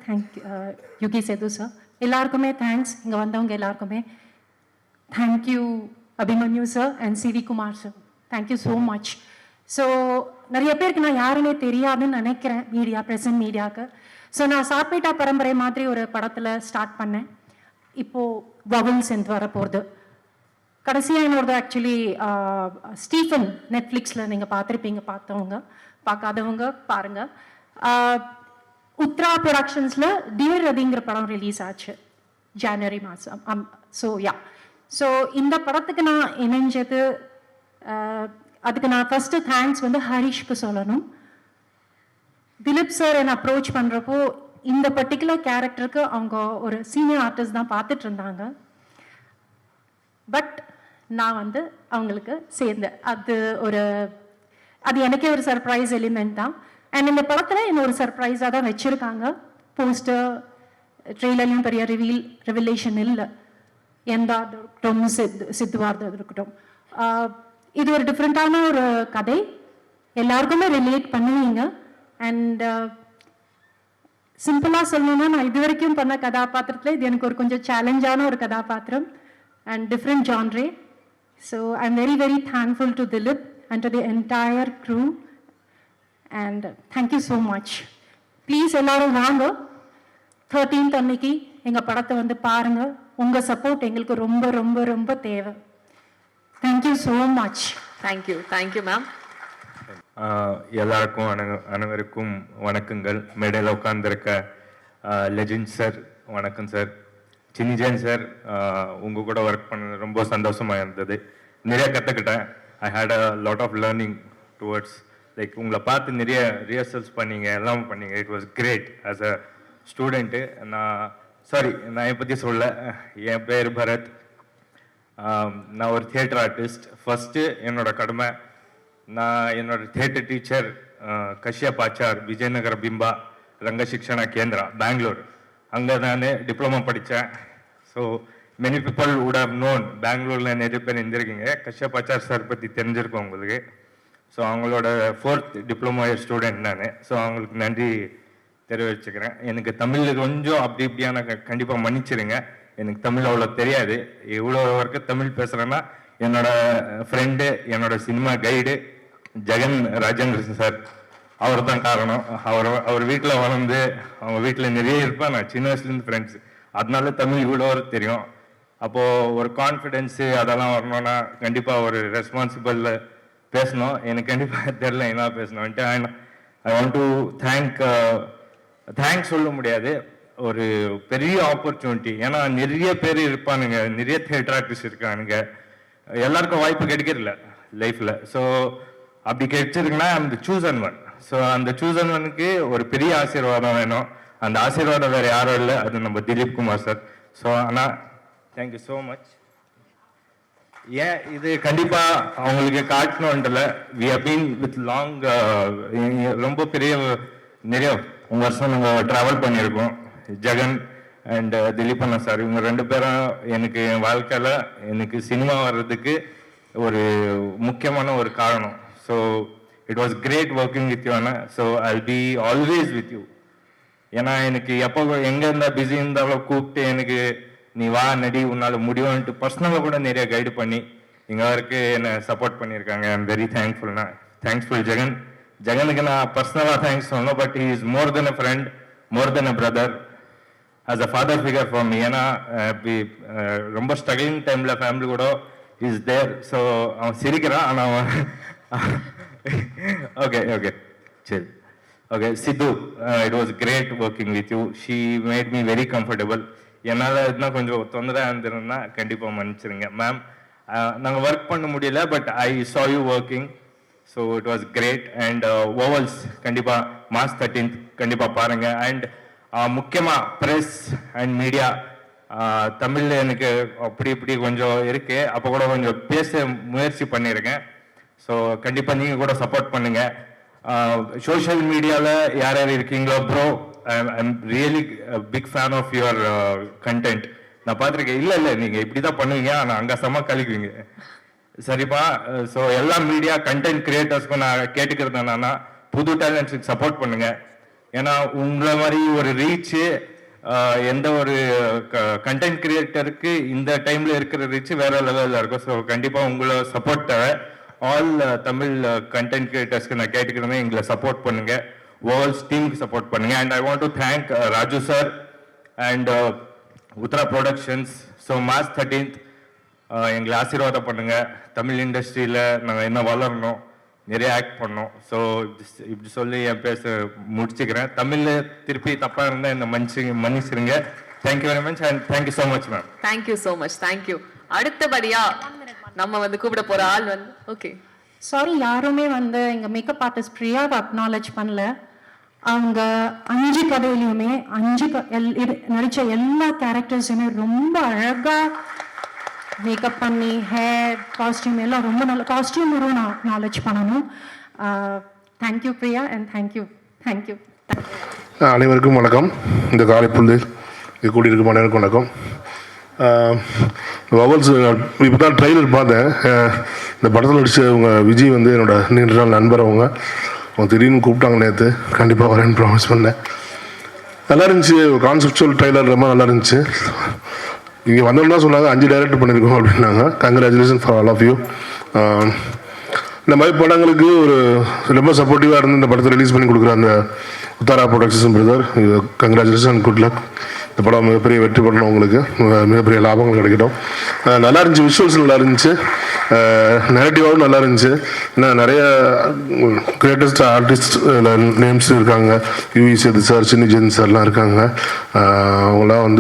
L: Yugi Sethu sir, எல்லாருக்குமே தேங்க்ஸ். இங்கே வந்தவங்க எல்லாருக்குமே thank you. Abhimanyu sir and CV Kumar sir, thank you so much. So நிறைய பேருக்கு நான் யாருன்னே தெரியாதுன்னு நினைக்கிறேன் ப்ரெசன்ட் மீடியாவுக்கு. ஸோ நான் சாப்பேட்டா பரம்பரை மாதிரி ஒரு படத்தில் ஸ்டார்ட் பண்ணேன். இப்போது வவுல்ஸ் என்று வரப்போகிறது. கடைசியாக என்னோடது ஆக்சுவலி ஸ்டீஃபன் நெட்ஃப்ளிக்ஸில் நீங்கள் பார்த்துருப்பீங்க. பார்த்தவங்க, பார்க்காதவங்க பாருங்கள். உத்ரா ப்ரொடக்ஷன்ஸில் டியர் ரதிங்கிற படம் ரிலீஸ் ஆச்சு ஜனவரி மாதம். ஸோ இந்த படத்துக்கு நான் இணைஞ்சது, அதுக்கு நான் ஃபஸ்ட்டு தேங்க்ஸ் வந்து ஹரிஷ்க்கு சொல்லணும். திலீப் சார் என்னை அப்ரோச் பண்ணுறப்போ இந்த பர்டிகுலர் கேரக்டருக்கு அவங்க ஒரு சீனியர் ஆர்டிஸ்ட் தான் பார்த்துட்டு இருந்தாங்க. பட் நான் வந்து அவங்களுக்கு சேர்ந்தேன். அது எனக்கே ஒரு சர்ப்ரைஸ் எலிமெண்ட் தான். அண்ட் இந்த படத்தில் என்ன ஒரு சர்ப்ரைஸாக தான் வச்சுருக்காங்க. போஸ்டர் ட்ரெய்லர்லையும் பெரிய ரிவிலேஷன் இல்லை. எந்தா இருக்கட்டும், சித்துவார்த்தா இருக்கட்டும், இது ஒரு டிஃப்ரெண்ட்டான ஒரு கதை. எல்லாருக்குமே ரிலேட் பண்ணுவீங்க. அண்ட் சிம்பிளாக சொல்லணும்னா, நான் இது வரைக்கும் பண்ண கதாபாத்திரத்தில் இது எனக்கு ஒரு கொஞ்சம் சேலஞ்சான ஒரு கதாபாத்திரம் and different genre. So I am very very thankful to Dileep and to the entire crew. And thank you so much. Please எல்லோரும் வாங்க 13th அன்னைக்கு எங்கள் படத்தை வந்து பாருங்கள். உங்கள் சப்போர்ட் எங்களுக்கு ரொம்ப ரொம்ப ரொம்ப தேவை. Thank you so much.
B: Thank you. Thank you ma'am.
M: எல்லாருக்கும் அனைவருக்கும் வணக்கங்கள். மேடையில் உட்காந்துருக்க லெஜெண்ட் சார் வணக்கம் சார். சின்னி ஜெயின் சார், உங்கள் கூட ஒர்க் பண்ண ரொம்ப சந்தோஷமாக இருந்தது. நிறைய கற்றுக்கிட்டேன். I had a lot of learning towards like உங்களை பார்த்து நிறைய ரிஹர்சல்ஸ் பண்ணீங்க, எல்லாம் பண்ணீங்க. It was great. As a student நான் என் பற்றி சொல்ல, என் பேர் பரத். நான் ஒரு தியேட்டர் ஆர்டிஸ்ட். ஃபஸ்ட்டு என்னோட கடமை, நான் என்னோட தியேட்டர் டீச்சர் கஷ்யப் ஆச்சார், விஜயநகர பிம்பா ரங்க சிக்ஷணா கேந்திரா, பெங்களூர். அங்கே நான் டிப்ளமோ படித்தேன். So many people would have known. பெங்களூரில் நிறைய பேர் இருந்திருக்கீங்க. கஷ்யப் ஆச்சார் சார் பற்றி தெரிஞ்சிருக்கோம் உங்களுக்கு. ஸோ அவங்களோட 4th டிப்ளமோ இயர் ஸ்டூடெண்ட் நான். ஸோ அவங்களுக்கு நன்றி தெரிவிச்சுக்கிறேன். எனக்கு தமிழ் கொஞ்சம் அப்படி இப்படியான கண்டிப்பாக மன்னிச்சிருங்க. எனக்கு தமிழ் அவ்வளோ தெரியாது. இவ்வளோ வரைக்கும் தமிழ் பேசுகிறேன்னா என்னோட ஃப்ரெண்டு, என்னோட cinema guide Jagan Rajendran sir, அவர் தான் காரணம். அவர் வீட்டில் வளர்ந்து அவங்க வீட்டில் நிறைய இருப்பேன். நான் சின்ன வயசுலேருந்து ஃப்ரெண்ட்ஸ், அதனால தமிழ் இவ்வளோ தெரியும். அப்போது ஒரு கான்ஃபிடென்ஸு அதெல்லாம் வரணும்னா கண்டிப்பாக ஒரு ரெஸ்பான்சிபிள் பேசணும். எனக்கு கண்டிப்பாக தெரில என்ன பேசணும்ன்ட்டு. ஐ வாண்ட் டு தேங்க்ஸ் சொல்ல முடியாது, ஒரு பெரிய ஆப்பர்ச்சுனிட்டி. ஏன்னா நிறைய பேர் இருப்பானுங்க, நிறைய தியேட்டர் ஆர்டிஸ்ட் இருக்கானுங்க, எல்லாருக்கும் வாய்ப்பு கிடைக்கிறதில்ல லைஃப்பில். ஸோ அப்படி கிடைச்சிருக்குன்னா அந்த சூசன் ஒன். ஸோ அந்த சூசன் ஒனுக்கு ஒரு பெரிய ஆசீர்வாதம் வேணும். அந்த ஆசீர்வாதம் வேறு யாரும் இல்லை, அது நம்ம திலீப் குமார் சார். ஸோ ஆனால் தேங்க்யூ ஸோ மச். ஏன் இது கண்டிப்பாக அவங்களுக்கு காட்டணுன்றல, we have been with long, ரொம்ப பெரிய நிறைய வருஷம் நாங்கள் ட்ராவல் பண்ணியிருக்கோம். ஜெகன் அண்ட் திலீப் அண்ணா சார், இவங்க 2 பேரும் எனக்கு என் வாழ்க்கையில் எனக்கு சினிமா வர்றதுக்கு ஒரு முக்கியமான ஒரு காரணம். So it was great working with you அண்ணா. So I'll be always with you. ஏன்னா எனக்கு எப்போ எங்கே இருந்தால் பிஸி இருந்தாலும் கூப்பிட்டு எனக்கு நீ வா நடி உன்னால் முடியும்ன்ட்டு பர்சனலாக கூட நிறைய கைடு பண்ணி இங்கே வரைக்கும் என்னை சப்போர்ட் பண்ணியிருக்காங்க. ஐ எம் வெரி தேங்க்ஃபுல்ண்ணா. தேங்க்ஸ்ஃபுல் ஜெகன். ஜெகனுக்கு நான் பர்சனலாக தேங்க்ஸ் சொல்லணும், but he is more than a friend, more than a brother, as a father figure for me. ஏன்னா ரொம்ப ஸ்ட்ரகிளிங் டைமில் ஃபேமிலி கூட இஸ் தேர். ஸோ அவன் சிரிக்கிறான், ஆனால் அவன் ஓகே ஓகே சரி okay. Siddhu, it was great working with you. She made me very comfortable. என்னால் இன்னும் கொஞ்சம் தொந்தரவாக இருந்திருந்தா கண்டிப்பாக மன்னிச்சிருங்க மேம். நாங்கள் ஒர்க் பண்ண முடியல, but I saw you working. So it was great. And ஓவல்ஸ் கண்டிப்பாக March 13th கண்டிப்பாக பாருங்கள். அண்ட் முக்கியமாக ப்ரெஸ் அண்ட் மீடியா, தமிழில் எனக்கு அப்படி இப்படி கொஞ்சம் இருக்குது, அப்போ கூட கொஞ்சம் பேச முயற்சி பண்ணியிருக்கேன். ஸோ கண்டிப்பாக நீங்கள் கூட சப்போர்ட் பண்ணுங்கள். சோஷியல் மீடியாவில் யார் யார் இருக்கீங்களோ bro, I'm really big fan of your content. நான் பார்த்துருக்கேன். இல்லை நீங்கள் இப்படி தான் பண்ணுவீங்க, ஆனால் அங்கே செம்ம கழிக்குவீங்க. சரிப்பா. ஸோ எல்லா மீடியா கண்டென்ட் கிரியேட்டர்ஸ்க்கும் நான் கேட்டுக்கிறது என்னன்னா, புது டேலண்ட்ஸுக்கு சப்போர்ட் பண்ணுங்க. ஏன்னா உங்களை மாதிரி ஒரு ரீச்சு எந்த ஒரு கண்டென்ட் கிரியேட்டருக்கு இந்த டைமில் இருக்கிற ரீச்சு வேற லெவலில் இருக்கும். ஸோ கண்டிப்பாக உங்களை சப்போர்ட் தேவை. ஆல் தமிழ் கண்டென்ட் கிரியேட்டர்ஸ்க்கு நான் கேட்டுக்கிறேன், எங்களை சப்போர்ட் பண்ணுங்க. வேர்ல்ட்ஸ் டீமுக்கு சப்போர்ட் பண்ணுங்க. And I want to thank Raju sir and Uthra productions. So March 13th எங்களை ஆசீர்வாதம் பண்ணுங்க. தமிழ் இண்டஸ்ட்ரியில் நாங்கள் என்ன வளரணும், நிறைய ஆக்ட் பண்ணோம். ஸோ இப்படி சொல்லி என் பேச முடிச்சுக்கிறேன். தமிழில் திருப்பி தப்பாக இருந்தால் என்ன மன்னிச்சிருங்க. Thank you very much and thank you so much ma'am.
B: Thank you so much. Thank you. அடுத்தபடியா நம்ம கூப்பிட போற ஆள் ஓகே
L: சாரி, யாருமே எங்க மேக்கப் ஆர்டிஸ்ட் பிரியாவை அக்னாலேஜ் பண்ணல. அவங்க 5 கதையிலையுமே நடிச்ச எல்லா கேரக்டர்ஸுமே ரொம்ப அழகா மேக்கப் பண்ணி, ஹேர், காஸ்டியூம் எல்லாம் ரொம்ப நல்ல. காஸ்டியூம் நான் அக்னாலேஜ் பண்ணணும். Thank you Priya and thank you.
N: அனைவருக்கும் வணக்கம். இந்த காலை பொழுதில் இது கூடியிருக்கும் அனைவருக்கும் வணக்கம். வவல்ஸ் இப்போ தான் ட்ரெய்லர் பார்த்தேன். இந்த படத்தில் நடிச்சவங்க விஜய் என்னோட நீண்ட நாள் நண்பர். அவங்க திடீர்னு கூப்பிட்டாங்க நேற்று, கண்டிப்பாக வரேன்னு ப்ராமிஸ் பண்ணேன். நல்லா இருந்துச்சு. கான்செப்சுவல் ட்ரெய்லர் ரொம்ப நல்லா இருந்துச்சு. இங்கே வந்தோம்னா சொன்னாங்க 5 டைரக்டர் பண்ணியிருக்கோம் அப்படின்னாங்க. Congratulation for all of you. இந்த மாதிரி படங்களுக்கு ஒரு ரொம்ப சப்போர்ட்டிவாக இருந்து இந்த படத்தை ரிலீஸ் பண்ணி கொடுக்குற அந்த Uthara production brother, congratulation, good luck. இந்த படம் மிகப்பெரிய வெற்றி பண்ணணும், உங்களுக்கு மிகப்பெரிய லாபங்கள் கிடைக்கட்டும். நல்லா இருந்துச்சு, விஷுவல்ஸ் நல்லா இருந்துச்சு, நெரட்டிவாகவும் நல்லா இருந்துச்சு. ஏன்னா நிறைய கிரேட்டஸ்ட் ஆர்டிஸ்ட் நேம்ஸ் இருக்காங்க. யூவி சேது சார், சின்னி ஜெயின் சார்லாம் இருக்காங்க. அவங்களாம்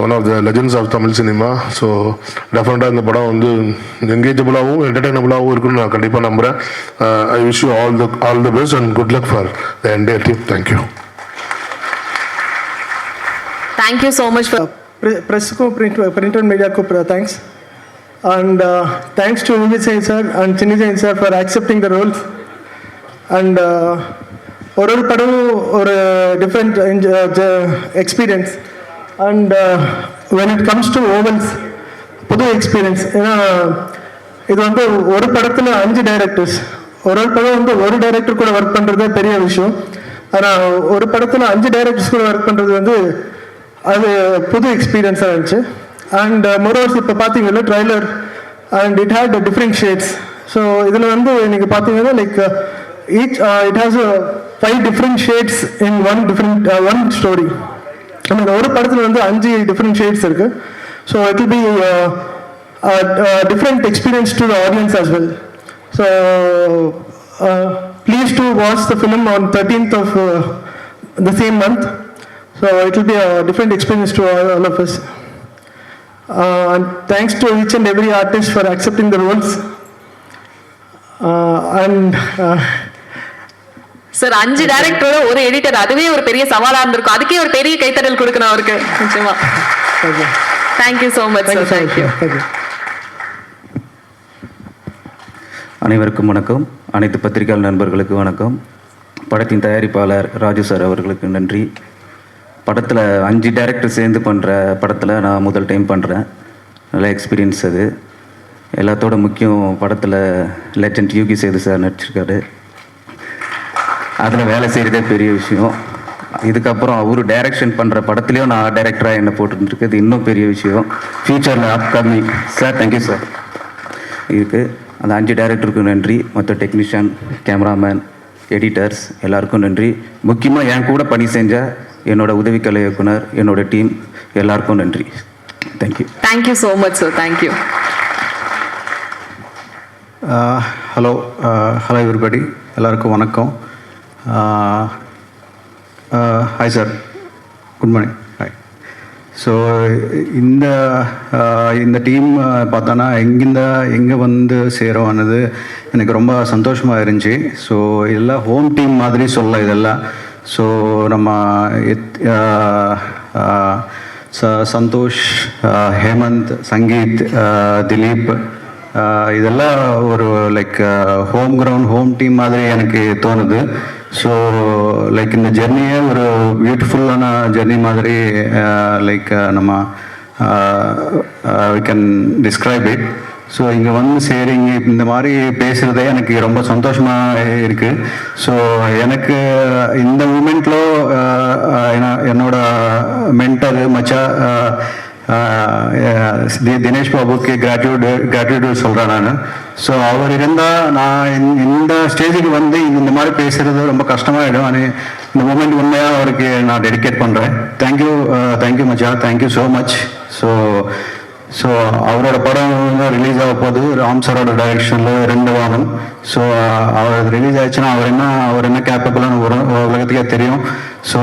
N: one of the legends of Tamil cinema. So டெஃபினட்டாக இந்த படம் என்கேஜபிளாகவும் என்டர்டைனபிளாகவும் இருக்குன்னு நான் கண்டிப்பாக நம்புகிறேன். I wish you all the best and good luck for the entire team. Thank you.
B: Thank you so much for
I: press ko print and media ko thanks, and thanks to Vijay Sen sir and Chinni Jain sir for accepting the roles. And ஒரு படம் ஒரு different experience, and when it comes to ovals புது experience. ஏன்னா இது ஒரு படத்தில் 5 directors, ஒரு படம் ஒரு டைரக்டர் கூட ஒர்க் பண்ணுறதே பெரிய விஷயம். ஆனால் ஒரு படத்தில் 5 டைரக்டர்ஸ் கூட ஒர்க் பண்ணுறது வந்து அது புது எக்ஸ்பீரியன்ஸாக இருந்துச்சு. அண்ட் மோரோவர்ஸ் இப்போ பார்த்தீங்கன்னா trailer and it had different shades. So இதில் வந்து நீங்கள் பார்த்தீங்கன்னா like it has 5 different shades in one story. I mean, ஒரு படத்தில் வந்து 5 different shades இருக்கு. So it will be a different experience to the audience as well. So please to watch the film on 13th of the same month. So it will be a different experience to all of us. And thanks to each and every artist for accepting the roles.
B: Sir 5 டைரக்டரோட ஒரு editor, அதுவே ஒரு பெரிய சவாலா இருந்திருக்கும். அதுக்கே ஒரு பெரிய கைத்தட்டல் கொடுக்கணும் அவருக்கு. நிச்சயமா. Thank you so much sir. Thank you.
O: அனைவருக்கும் வணக்கம். அனைத்து பத்திரிகையாளர் நண்பர்களுக்கு வணக்கம். படத்தின் தயாரிப்பாளர் ராஜு சார் அவர்களுக்கு நன்றி. படத்தில் 5 டைரக்டர் சேர்ந்து பண்ணுற படத்தில் நான் முதல் டைம் பண்ணுறேன். நல்ல எக்ஸ்பீரியன்ஸ் அது. எல்லாத்தோட முக்கியம் படத்தில் லெஜண்ட் யூகி சேது சார் நடிச்சிருக்காரு. அதில் வேலை செய்கிறதே பெரிய விஷயம். இதுக்கப்புறம் அவர் டைரக்ஷன் பண்ணுற படத்துலேயும் நான் டைரக்டராக என்ன போட்டுருக்குது இன்னும் பெரிய விஷயம். ஃப்யூச்சரில் அப்கமிங் சார். Thank you sir. இருக்குது அந்த 5 டைரக்டருக்கும் நன்றி. மற்ற டெக்னீஷியன், கேமராமேன், எடிட்டர்ஸ் எல்லாருக்கும் நன்றி. முக்கியமாக என் கூட பணி செஞ்ச என்னோட உதவி கலை இயக்குனர், என்னோட டீம் எல்லாருக்கும் நன்றி. Thank you.
B: Thank you so much sir. Thank you.
P: Hello everybody. எல்லாருக்கும் வணக்கம். Hi sir, good morning. Hi. So இந்த டீம் பார்த்தோன்னா எங்கே வந்து சேருவானது எனக்கு ரொம்ப சந்தோஷமாக இருந்துச்சு. ஸோ இதெல்லாம் ஹோம் டீம் மாதிரி சொல்ல இதெல்லாம். ஸோ நம்ம சந்தோஷ், ஹேமந்த், சங்கீத், திலீப் இதெல்லாம் ஒரு like home ground home team மாதிரி எனக்கு தோணுது. ஸோ லைக் இந்த ஜெர்னியே ஒரு பியூட்டிஃபுல்லான ஜெர்னி மாதிரி லைக் நம்ம we can describe it. So இங்கே வந்து சரிங்க இந்த மாதிரி பேசுகிறதே எனக்கு ரொம்ப சந்தோஷமாக இருக்குது. ஸோ எனக்கு இந்த மூமெண்ட்டில் என்னோட மென்டர் மச்சா தினேஷ் பாபுக்கு கிராட்டிடியூட் சொல்கிறேன் நான். ஸோ அவர் இருந்தால் நான் இந்த ஸ்டேஜுக்கு வந்து இந்த மாதிரி பேசுகிறது ரொம்ப கஷ்டமாயிடும். ஆனால் இந்த மூமெண்ட் உண்மையாக அவருக்கு நான் டெடிகேட் பண்ணுறேன். தேங்க்யூ மச்சா. Thank you so much. ஸோ அவரோட படம் ரிலீஸ் ஆக போகுது ராம் சாரோட டைரக்ஷனில் 2 வாரம். ஸோ அவர் ரிலீஸ் ஆயிடுச்சுன்னா அவர் என்ன கேப்பபிளான உலகத்துக்கே தெரியும். So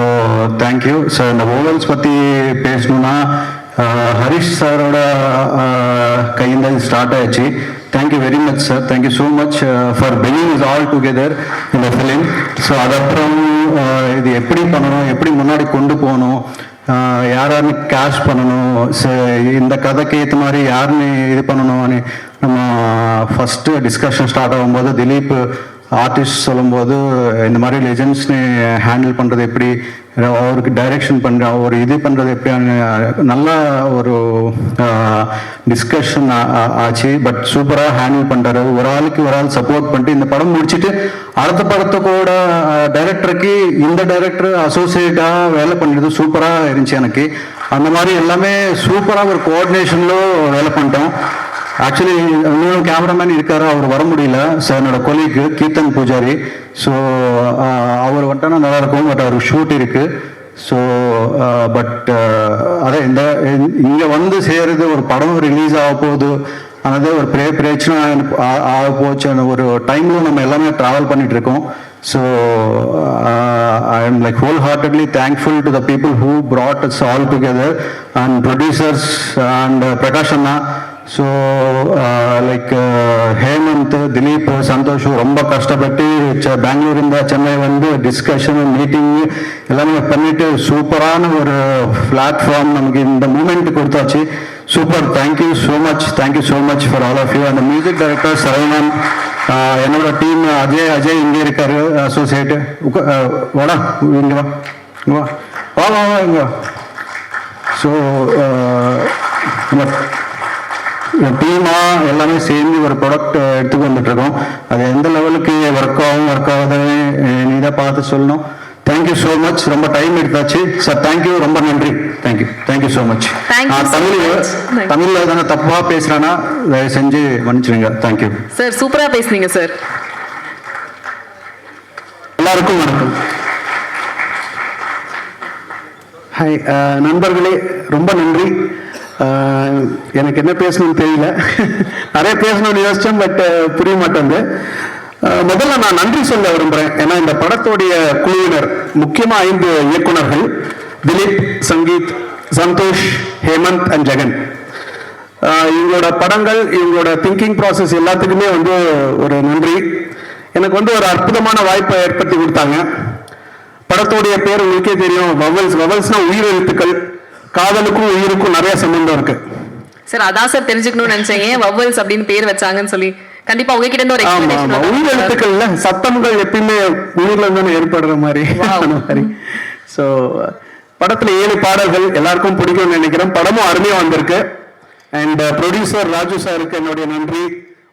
P: thank you. ஸோ இந்த ஓவல்ஸ் பற்றி பேசணுன்னா ஹரிஷ் சாரோட கைಯಿಂದ ஸ்டார்ட் ஆயிடுச்சு. Thank you very much sir. Thank you so much for bringing is all together இந்த ஃபிலிம். ஸோ அதுக்கப்புறம் இது எப்படி பண்ணணும், எப்படி முன்னாடி கொண்டு போகணும், யாருன்னு கேஷ் பண்ணணும், இந்த கதைக்கு ஏற்ற மாதிரி யாருன்னு இது பண்ணணும்னு நம்ம ஃபஸ்ட்டு டிஸ்கஷன் ஸ்டார்ட் ஆகும்போது திலீப் ஆர்டிஸ்ட் சொல்லும்போது இந்த மாதிரி லெஜண்ட்ஸ்னு ஹேண்டில் பண்ணுறது எப்படி, அவருக்கு டைரெக்ஷன் பண்ணுற ஒரு இது பண்ணுறது எப்படி நல்லா ஒரு டிஸ்கஷன் ஆச்சு. பட் சூப்பராக ஹேண்டில் பண்ணுறாரு. ஒரு ஆள் சப்போர்ட் பண்ணிட்டு இந்த படம் முடிச்சுட்டு அடுத்த படத்துக்கூட டைரக்டருக்கு இந்த டைரக்டர் அசோசியேட்டாக வேலை பண்ணுறது சூப்பராக இருந்துச்சு எனக்கு. அந்த மாதிரி எல்லாமே சூப்பராக ஒரு கோஆர்டினேஷனில் வேலை பண்ணிட்டோம். ஆக்சுவலி இன்னொரு கேமராமேன் இருக்காரு, அவர் வர முடியல. ஸோ என்னோட கொலீக்கு கீர்த்தன் பூஜாரி. ஸோ அவர் வந்துட்டானா நல்லாயிருக்கும். பட் அவருக்கு ஷூட் இருக்குது. ஸோ பட் அதே இங்கே வந்து சேருது ஒரு படம் ரிலீஸ் ஆக போகுது அதாவது ஒரு பெரிய பிரச்சனை ஆக போச்சு. ஒரு டைமில் நம்ம எல்லாமே ட்ராவல் பண்ணிட்டு இருக்கோம். So I am like whole heartedly thankful to the people who brought us all together and producers and Prakash அண்ணா. ஸோ லைக் ஹேமந்த், திலீப், சந்தோஷ் ரொம்ப கஷ்டப்பட்டு பெங்களூರಿಂದ சென்னை வந்து டிஸ்கஷன் மீட்டிங் எல்லாமே பண்ணிட்டு சூப்பரான ஒரு பிளாட்ஃபார்ம் நமக்கு இந்த மூமெண்ட் கொடுத்தாச்சு. Super. Thank you so much for all of you. அந்த மியூசிக் டைரக்டர் சரவணன், என்னோட டீம் அஜய் இங்கே இருக்காரு அசோசியேட்டு. வாடா இங்கே வா இங்கே. ஸோ டீமாக எல்லாமே சேர்ந்து ஒரு ப்ராடக்ட் எடுத்துக்கு வந்துட்டுருக்கோம். அது எந்த லெவலுக்கு ஒர்க் ஆகாதே நீ தான் பார்த்து சொல்லணும். Thank you so much. ரொம்ப டைம் எடுத்தாச்சு சார். தேங்க்யூ, ரொம்ப நன்றி. Thank you so much. தமிழ்ல தானே தப்பா பேசுறேன்னா தயவு செஞ்சு மன்னிச்சிடுங்க. Thank you
B: sir. சூப்பரா பேசுனீங்க சார்.
P: எல்லாருக்கும் வணக்கம். ஹாய் நண்பர்களே, ரொம்ப நன்றி. எனக்கு என்ன பேசணும்னு தெரியல. நிறைய பேசணும்னு யோசிச்சேன், பட் புரிய மாட்டேங்குது. முதல்ல நான் நன்றி சொல்ல விரும்புகிறேன். ஏன்னா இந்த படத்துடைய குழுவினர், முக்கியமாக 5 இயக்குனர்கள், திலீப், சங்கீத், சந்தோஷ், ஹேமந்த் அண்ட் ஜெகன், இவங்களோட படங்கள், இவங்களோட திங்கிங் ப்ராசஸ் எல்லாத்துக்குமே ஒரு நன்றி. எனக்கு ஒரு அற்புதமான வாய்ப்பை ஏற்படுத்தி கொடுத்தாங்க. படத்துடைய பேர் உங்களுக்கே தெரியும், வவல்ஸ். வவல்ஸ்னா உயிர் எழுத்துக்கள். காதலுக்கும் உயிருக்கும் நிறைய சம்பந்தம் இருக்கு
B: சார். அதான் சார் தெரிஞ்சுக்கணும்னு நினைச்சேன், ஏன் வவல்ஸ் அப்படின்னு பேர் வச்சாங்கன்னு சொல்லி. கண்டிப்பா உங்ககிட்ட இருந்து ஒரு எக்ஸ்பிளனேஷன்.
P: உயிர் எழுத்துக்கள்ல சத்தங்கள் எப்பயுமே உயிர்ல இருந்து ஏற்படுற மாதிரி. சோ படத்துல 7 பாடல்கள் எல்லாருக்கும் பிடிக்கும்னு நினைக்கிறேன். படமும் அருமையா வந்திருக்கு. அண்ட் ப்ரொடியூசர் ராஜு சாருக்கு என்னுடைய நன்றி,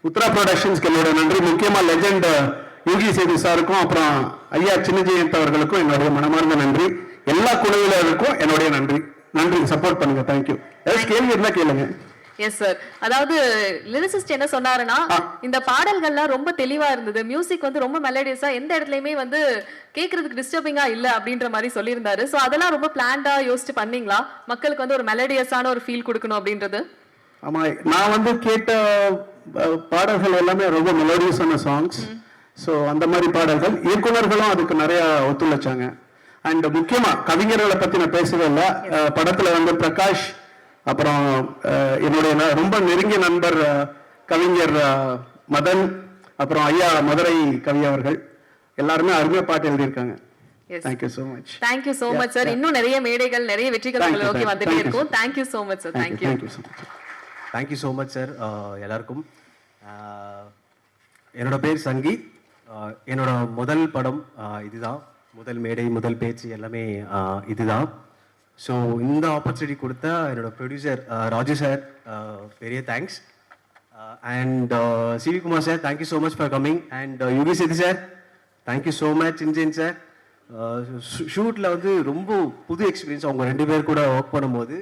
P: உத்ரா ப்ரொடக்ஷன்ஸ்க்கு என்னுடைய நன்றி, முக்கியமா லெஜெண்ட் யூகி சேது சாருக்கும், அப்புறம் ஐயா சின்ன ஜெயந்த் அவர்களுக்கும் என்னுடைய மனமார்ந்த நன்றி. எல்லா குழுவினருக்கும் என்னுடைய நன்றி. சப்போர்ட் பண்ணுங்க. தேங்க்யூ. ஏதாவது கேள்வி இருந்தா கேளுங்க.
B: Yes sir. அதாவது லிரிசிஸ்ட் என்ன சொன்னாருன்னா, இந்த பாடல்கள்லாம் ரொம்ப தெளிவா இருந்தது, மியூசிக் ரொம்ப மெலடியஸா, எந்த இடத்துலயுமே கேட்கறதுக்கு டிஸ்டர்பிங்கா இல்ல அப்படின்ற மாதிரி சொல்லியிருந்தாரு. ஸோ அதெல்லாம் ரொம்ப பிளான்டா யோசிச்சு பண்ணீங்களா, மக்களுக்கு ஒரு மெலடியஸான ஒரு ஃபீல் கொடுக்கணும் அப்படின்றது?
P: ஆமா, நான் கேட்ட பாடல்கள் எல்லாமே ரொம்ப மெலோடியஸான சாங்ஸ். ஸோ அந்த மாதிரி பாடல்கள். இயக்குனர்களும் அதுக்கு நிறைய ஒத்துழைச்சாங்க. அண்ட் முக்கியமா கவிஞர்களை பத்தி நான் பேசவே இல்லை. படத்துல பிரகாஷ், அப்புறம் என்னுடைய ரொம்ப நெருங்கிய நண்பர் கவிஞர் மதன், அப்புறம் ஐயா மதுரை கவி அவர்கள், எல்லாருமே அருமையா பாட்டு எழுதியிருக்காங்க. Thank you so much.
B: Thank you so much sir. இன்னும் நிறைய மேடைகள், நிறைய வெற்றிகள் நோக்கி வந்துட்டே இருக்கும். Thank you so much sir. Thank you.
Q: Thank you so much sir. எல்லாருக்கும் என்னோட பேர் சங்கீத். என்னோட முதல் படம் இதுதான். முதல் மேடை, முதல் பேச்சு எல்லாமே இதுதான். ஸோ இந்த ஆப்பர்ச்சுனிட்டி கொடுத்த என்னோட ப்ரொடியூசர் ராஜு சார், பெரிய thanks. And CV Kumar sir, thank you so much for coming. And Yugi Sethu sir, thank you so much. இன்ஜின் சார், ஷூட்டில் ரொம்ப புது எக்ஸ்பீரியன்ஸ். அவங்க 2 பேர் கூட ஒர்க் பண்ணும்போது,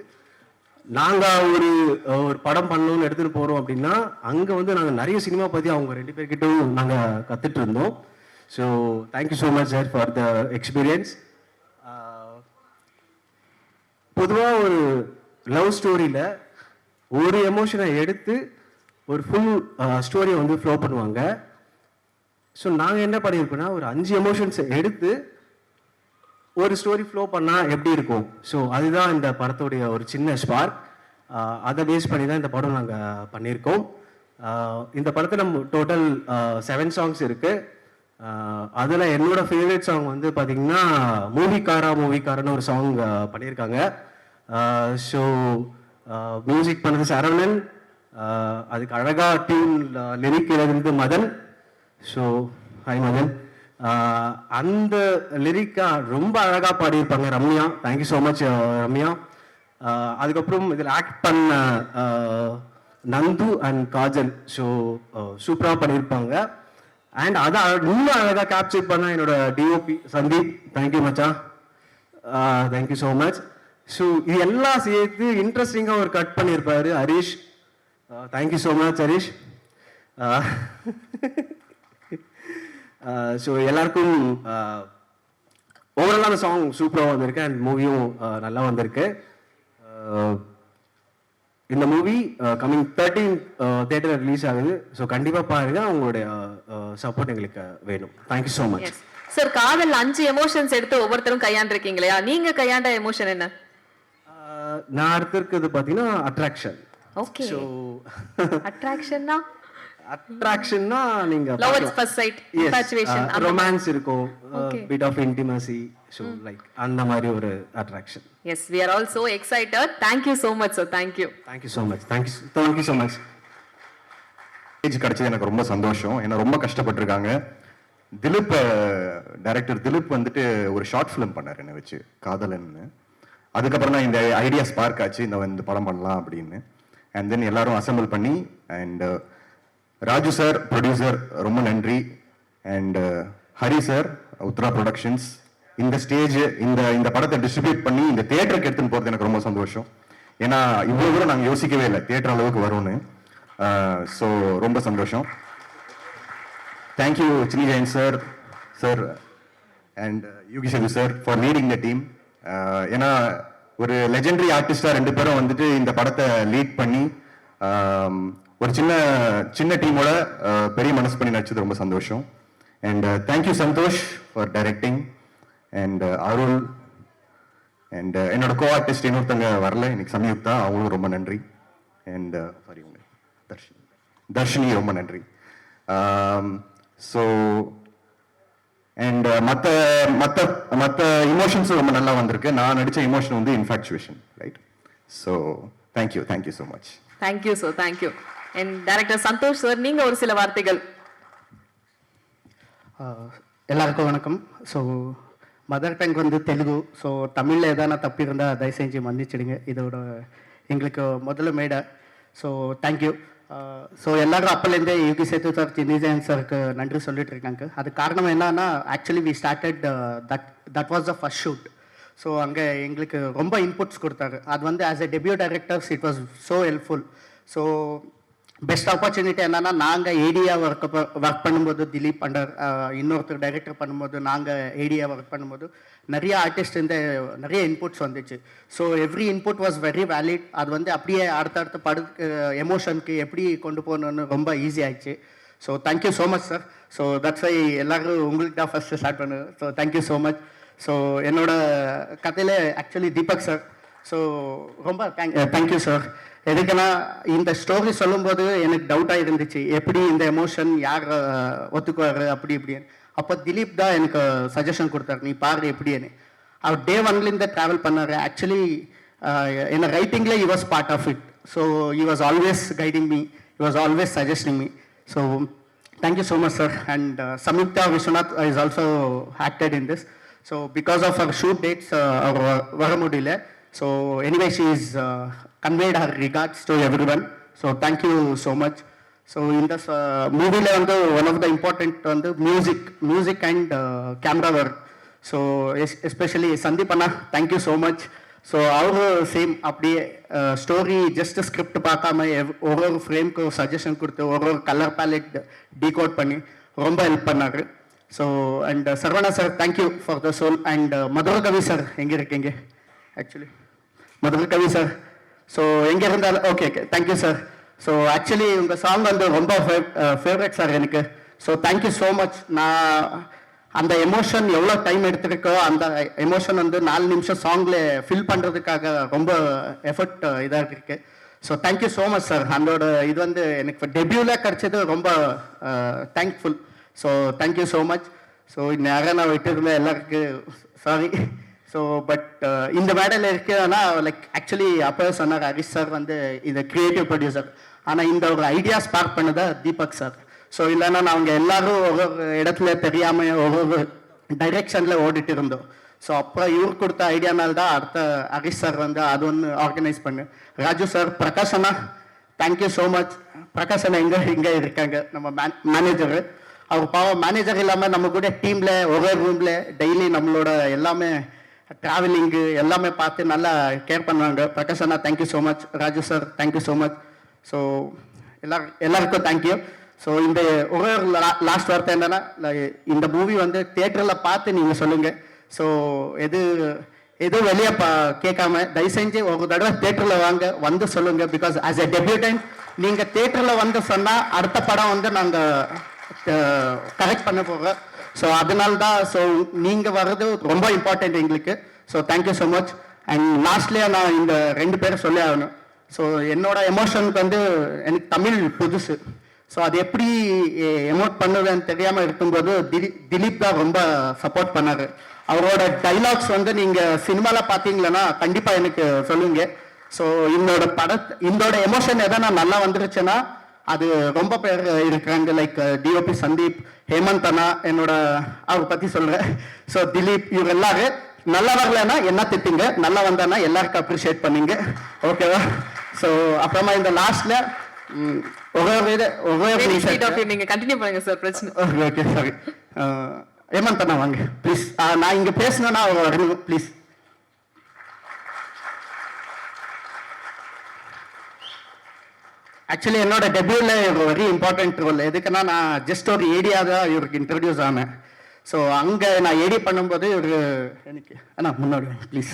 Q: நாங்கள் ஒரு படம் பண்ணணும்னு எடுத்துகிட்டு போகிறோம் அப்படின்னா, அங்கே நாங்கள் நிறைய சினிமா பற்றி அவங்க 2 பேர்கிட்டும் நாங்கள் கற்றுட்டு இருந்தோம். So thank you so much sir for the experience. பொதுவாக ஒரு லவ் ஸ்டோரியில் ஒரு எமோஷனை எடுத்து ஒரு ஃபுல் ஸ்டோரியை ஃப்ளோ பண்ணுவாங்க. ஸோ நாங்கள் என்ன பண்ணியிருக்கோன்னா, ஒரு 5 எமோஷன்ஸை எடுத்து ஒரு ஸ்டோரி ஃப்ளோ பண்ணால் எப்படி இருக்கும். ஸோ அதுதான் இந்த படத்துடைய ஒரு சின்ன ஸ்பார்க். அதை பேஸ் பண்ணி தான் இந்த படம் நாங்கள் பண்ணியிருக்கோம். இந்த படத்தில் டோட்டல் 7 சாங்ஸ் இருக்குது. அதில் என்னோட ஃபேவரட் சாங் பார்த்தீங்கன்னா மூவிக்காரன்னு ஒரு சாங் பண்ணியிருக்காங்க. ஸோ மியூசிக் பண்ணது சரவணன், அதுக்கு அழகாக டியூன் லிரிக் எழுதுனது மதன். So hi Madan. அந்த லிரிக்கா ரொம்ப அழகாக பாடியிருப்பாங்க Ramya. Thank you so much Ramya. அதுக்கப்புறம் இதில் ஆக்ட் பண்ண நந்து அண்ட் காஜல், ஸோ சூப்பராக பண்ணியிருப்பாங்க. அண்ட் அதை இன்னும் அழகாக கேப்சர் பண்ண என்னோட டிஓபி சந்தீப், தேங்க்யூ மச்சான், தேங்க்யூ ஸோ மச். ஸோ இது எல்லாம் சேர்த்து இன்ட்ரெஸ்டிங்காக ஒரு கட் பண்ணியிருப்பாரு Harish. Thank you so much Harish. So எல்லாருக்கும் ஓவராலான சாங் சூப்பராக வந்திருக்கு. அண்ட் மூவியும் நல்லா வந்திருக்கு. இந்த மூவி கம்மிங் 13 தியேட்டரில் ரிலீஸ் ஆகுது. ஸோ கண்டிப்பாக பாருங்க. உங்களுடைய சப்போர்ட் எங்களுக்கு வேணும். Thank you so much
B: sir. காதல் 5 எமோஷன்ஸ் எடுத்து ஒவ்வொருத்தரும் கையாண்டிருக்கீங்க இல்லையா? நீங்க கையாண்ட எமோஷன் என்ன?
Q: நான் எடுத்திருக்கிறது பார்த்தீங்கன்னா அட்ராக்ஷன்.
B: ஓகே. ஸோ அட்ராக்ஷன்னா
Q: நீங்க
B: love at first sight, infatuation,
Q: romance இருக்கும், bit of intimacy. So like அந்த மாதிரி ஒரு attraction.
B: Yes, we are all so excited. Thank you so much sir. Thank you
Q: so much. Thank you so much.
R: Stage கிடைச்சது எனக்கு ரொம்ப சந்தோஷம். என்ன ரொம்ப கஷ்டப்பட்டிருக்காங்க. திலீப், டைரக்டர் திலீப் ஒரு ஷார்ட் ஃபிலிம் பண்ணார் என்னை வச்சு, காதலன்னு. அதுக்கப்புறம் தான் இந்த ஐடியா ஸ்பார்க் ஆச்சு, இந்த படம் பண்ணலாம் அப்படின்னு. அண்ட் தென் எல்லாரும் அசம்பிள் பண்ணி, அண்ட் ராஜு சார் ப்ரொடியூசர் ரொம்ப நன்றி. And Hari sir, Uthra productions, இந்த ஸ்டேஜ் இந்த படத்தை டிஸ்ட்ரிபியூட் பண்ணி இந்த தியேட்டருக்கு எடுத்துன்னு போகிறது எனக்கு ரொம்ப சந்தோஷம். ஏன்னா இவ்வளோ தூரம் நாங்கள் யோசிக்கவே இல்லை தியேட்டர் அளவுக்கு வரும்னு. ஸோ ரொம்ப சந்தோஷம். Thank you Chinni Jain sir and Yugi Sethu sir for leading the team. ஏன்னா ஒரு லெஜெண்டரி ஆர்டிஸ்டாக 2 பேரும் வந்துட்டு இந்த படத்தை லீட் பண்ணி ஒரு சின்ன டீமோட பெரிய மனசு பண்ணி நடிச்சது ரொம்ப சந்தோஷம். And thank you Santhosh for directing and Arul அண்ட் என்னோட கோ ஆர்டிஸ்ட் இன்னொருத்தங்க வரல இன்னைக்கு, சம்யுக்தா, அவங்களும் ரொம்ப நன்றி. அண்ட் சாரி தர்ஷினி ரொம்ப நன்றி. ஸோ அண்ட் மற்ற இமோஷன்ஸும் ரொம்ப நல்லா வந்திருக்கு. நான் நடித்த இமோஷன் வந்து infatuation, right? So thank you so much.
B: Thank you sir, thank you. And director Santhosh sir, நீங்க ஒரு சில வார்த்தைகள்.
J: எல்லாருக்கும் வணக்கம். ஸோ மதர் டங் வந்து தெலுங்கு. ஸோ தமிழில் எதனா தப்பி இருந்தால் தயவு செஞ்சு மன்னிச்சிடுங்க. இதோட எங்களுக்கு முதல்ல மேடை. So thank you. ஸோ எல்லாரும் அப்போலேருந்தே யூகி சேது சார், சின்னி ஜெயின் சாருக்கு நன்றி சொல்லிட்டு இருக்காங்க. அது காரணம் என்னன்னா, actually we started that was the first shoot. So அங்கே எங்களுக்கு ரொம்ப இன்புட்ஸ் கொடுத்தாரு. அது வந்து as a debut directors it was so helpful. So best opportunity என்னன்னா, நாங்கள் ஏடியா ஒர்க் பண்ணும்போது திலீப் அண்டர் இன்னொருத்தர் டைரக்டர் பண்ணும்போது நாங்கள் ஏடியா ஒர்க் பண்ணும்போது நிறைய ஆர்டிஸ்ட் நிறைய இன்புட்ஸ் வந்துச்சு. So every input was very valid. அது வந்து அப்படியே அடுத்தடுத்த படத்துக்கு எமோஷனுக்கு எப்படி கொண்டு போகணுன்னு ரொம்ப ஈஸி ஆயிடுச்சு. So thank you so much sir. So that's why எல்லாரும் உங்களுக்கு தான் ஃபஸ்ட்டு ஸ்டார்ட் பண்ணுவேன். So thank you so much. So என்னோட கதையில் ஆக்சுவலி தீபக் சார். ஸோ ரொம்ப தேங்க்யூ சார். எதுக்குன்னா, இந்த ஸ்டோரி சொல்லும்போது எனக்கு டவுட்டாக இருந்துச்சு, எப்படி இந்த எமோஷன் யார் ஒத்துக்குவார் அப்படி இப்படின்னு. அப்போ திலீப் தான் எனக்கு சஜஷன் கொடுத்தாரு, நீ பாரு எப்படின்னு. அவர் டே 1லேருந்து ட்ராவல் பண்ணார். ஆக்சுவலி என்ன ரைட்டிங்கில் he was part of it. So he was always guiding me, he was always suggesting me. So thank you so much sir. And Samyukta Vishwanath is also acted in this. So because of her shoot dates vara mudiyala. So anyway, she is conveyed her regards to everyone. So thank you so much. So in this movie one of the important music and camera work. So especially Sandeep Anna, thank you so much. So our same அப்படியே story just script பார்க்காம ஒரு ஃப்ரேம்க்கு suggestion கொடுத்து ஒரு colour ballot decode பண்ணி ரொம்ப help பண்ணாரு. So and Saravana sir, thank you for the soul. And Madhurakavi sir எங்கே இருக்கீங்க? ஆக்சுவலி மதுரகவி சார், ஸோ எங்கே இருந்தாலும் okay thank you sir. So actually உங்கள் சாங் வந்து ரொம்ப ஃபேவரட் சார் எனக்கு. So thank you so much. நான் அந்த எமோஷன் எவ்வளோ டைம் எடுத்துருக்கோ அந்த எமோஷன் வந்து 4 நிமிஷம் சாங்கில் ஃபில் பண்ணுறதுக்காக ரொம்ப எஃபர்ட் இதாக இருக்கு. So thank you so much sir. அதோட இது வந்து எனக்கு டெபியூவில் கிடச்சது ரொம்ப thankful. So thank you so much. So நேரம் நான் விட்டுருந்தேன் எல்லாருக்கும் சாரி. ஸோ பட் இந்த மேடையில் இருக்குன்னா லைக் ஆக்சுவலி அப்போ சொன்னார் ஹரிஷ் சார் வந்து இது கிரியேட்டிவ் ப்ரொடியூசர், ஆனால் இந்த ஒரு ஐடியா ஸ்பார்க் பண்ணதா தீபக் சார். ஸோ இல்லைன்னா நாங்கள் எல்லாரும் ஒவ்வொரு இடத்துல தெரியாமல் ஒவ்வொரு டைரெக்ஷனில் ஓடிட்டு இருந்தோம். ஸோ அப்புறம் இவர் கொடுத்த ஐடியானால தான் அடுத்த ஹரிஷ் சார் வந்து அது ஒன்று ஆர்கனைஸ் பண்ணு. ராஜு சார், பிரகாஷ் அண்ணா, தேங்க்யூ ஸோ மச். பிரகாஷ் அண்ணா இங்கே இருக்காங்க, நம்ம மேனேஜரு. அவர் பாவம் மேனேஜர் இல்லாமல் நம்ம கூட டீமில் ஒரே ரூமில் டெய்லி நம்மளோட எல்லாமே ட்ராவலிங்கு எல்லாமே பார்த்து நல்லா கேர் பண்ணுவாங்க. பிரகாஷ் அண்ணா, thank you so much. Raju sir, thank you so much. So எல்லாருக்கும் தேங்க்யூ. ஸோ இந்த ஒரு லாஸ்ட் வார்த்தை என்னன்னா, இந்த மூவி வந்து தியேட்டரில் பார்த்து நீங்கள் சொல்லுங்கள். ஸோ எதுவும் வெளியே கேட்காம தயவு செஞ்சு ஒரு தடவை தியேட்டரில் வந்து சொல்லுங்கள். பிகாஸ் ஆஸ் எ டெபியூட்டன்ட் நீங்கள் தியேட்டரில் வந்து சொன்னால் அடுத்த படம் வந்து நாங்கள் கரெக்ட் பண்ண போகிறோம். ஸோ அதனால தான் ஸோ நீங்கள் வர்றது ரொம்ப இம்பார்ட்டண்ட் எங்களுக்கு. So thank you so much. And லாஸ்ட்லேயே நான் இந்த 2 பேரும் சொல்லி ஆகணும். ஸோ என்னோட எமோஷனுக்கு வந்து எனக்கு தமிழ் புதுசு. ஸோ அது எப்படி எமோட் பண்ணுவேன்னு தெரியாமல் இருக்கும்போது திலீப் தான் ரொம்ப சப்போர்ட் பண்ணார். அவரோட டைலாக்ஸ் வந்து நீங்கள் சினிமாவில் பார்த்தீங்களன்னா கண்டிப்பாக எனக்கு சொல்லுங்க. ஸோ இதோட எமோஷன் எதனா நல்லா வந்துருச்சுன்னா அது ரொம்ப பேர் இருக்கிறாங்க. லைக் டிஓபி சந்தீப், ஹேமந்த் அண்ணா, என்னோட அவரை பற்றி சொல்கிறேன். ஸோ திலீப், இவர் எல்லாரும் நல்லா வரலன்னா என்ன திட்டுங்க, நல்லா வந்தானா எல்லாருக்கும் அப்ரிஷியேட் பண்ணீங்க, ஓகேவா? ஸோ அப்புறமா இந்த லாஸ்ட்ல நீங்க கண்டினியூ பண்ணுங்க சார், பிரச்சனை. Okay sorry. ஹேமந்த் அண்ணா வாங்க ப்ளீஸ். நான் இங்கே பேசணுன்னா அவங்க வரணும் ப்ளீஸ். ஆக்சுவலி என்னோட டெபியூவில் வெரி இம்பார்ட்டன்ட் ரோல். எதுக்குன்னா நான் ஜஸ்ட் ஒரு ஏடியா தான் இவருக்கு இன்ட்ரடியூஸ் ஆனேன். ஸோ அங்கே நான் ஏடி பண்ணும்போது இவர் எனக்கு அண்ணா முன்னாடி ப்ளீஸ்.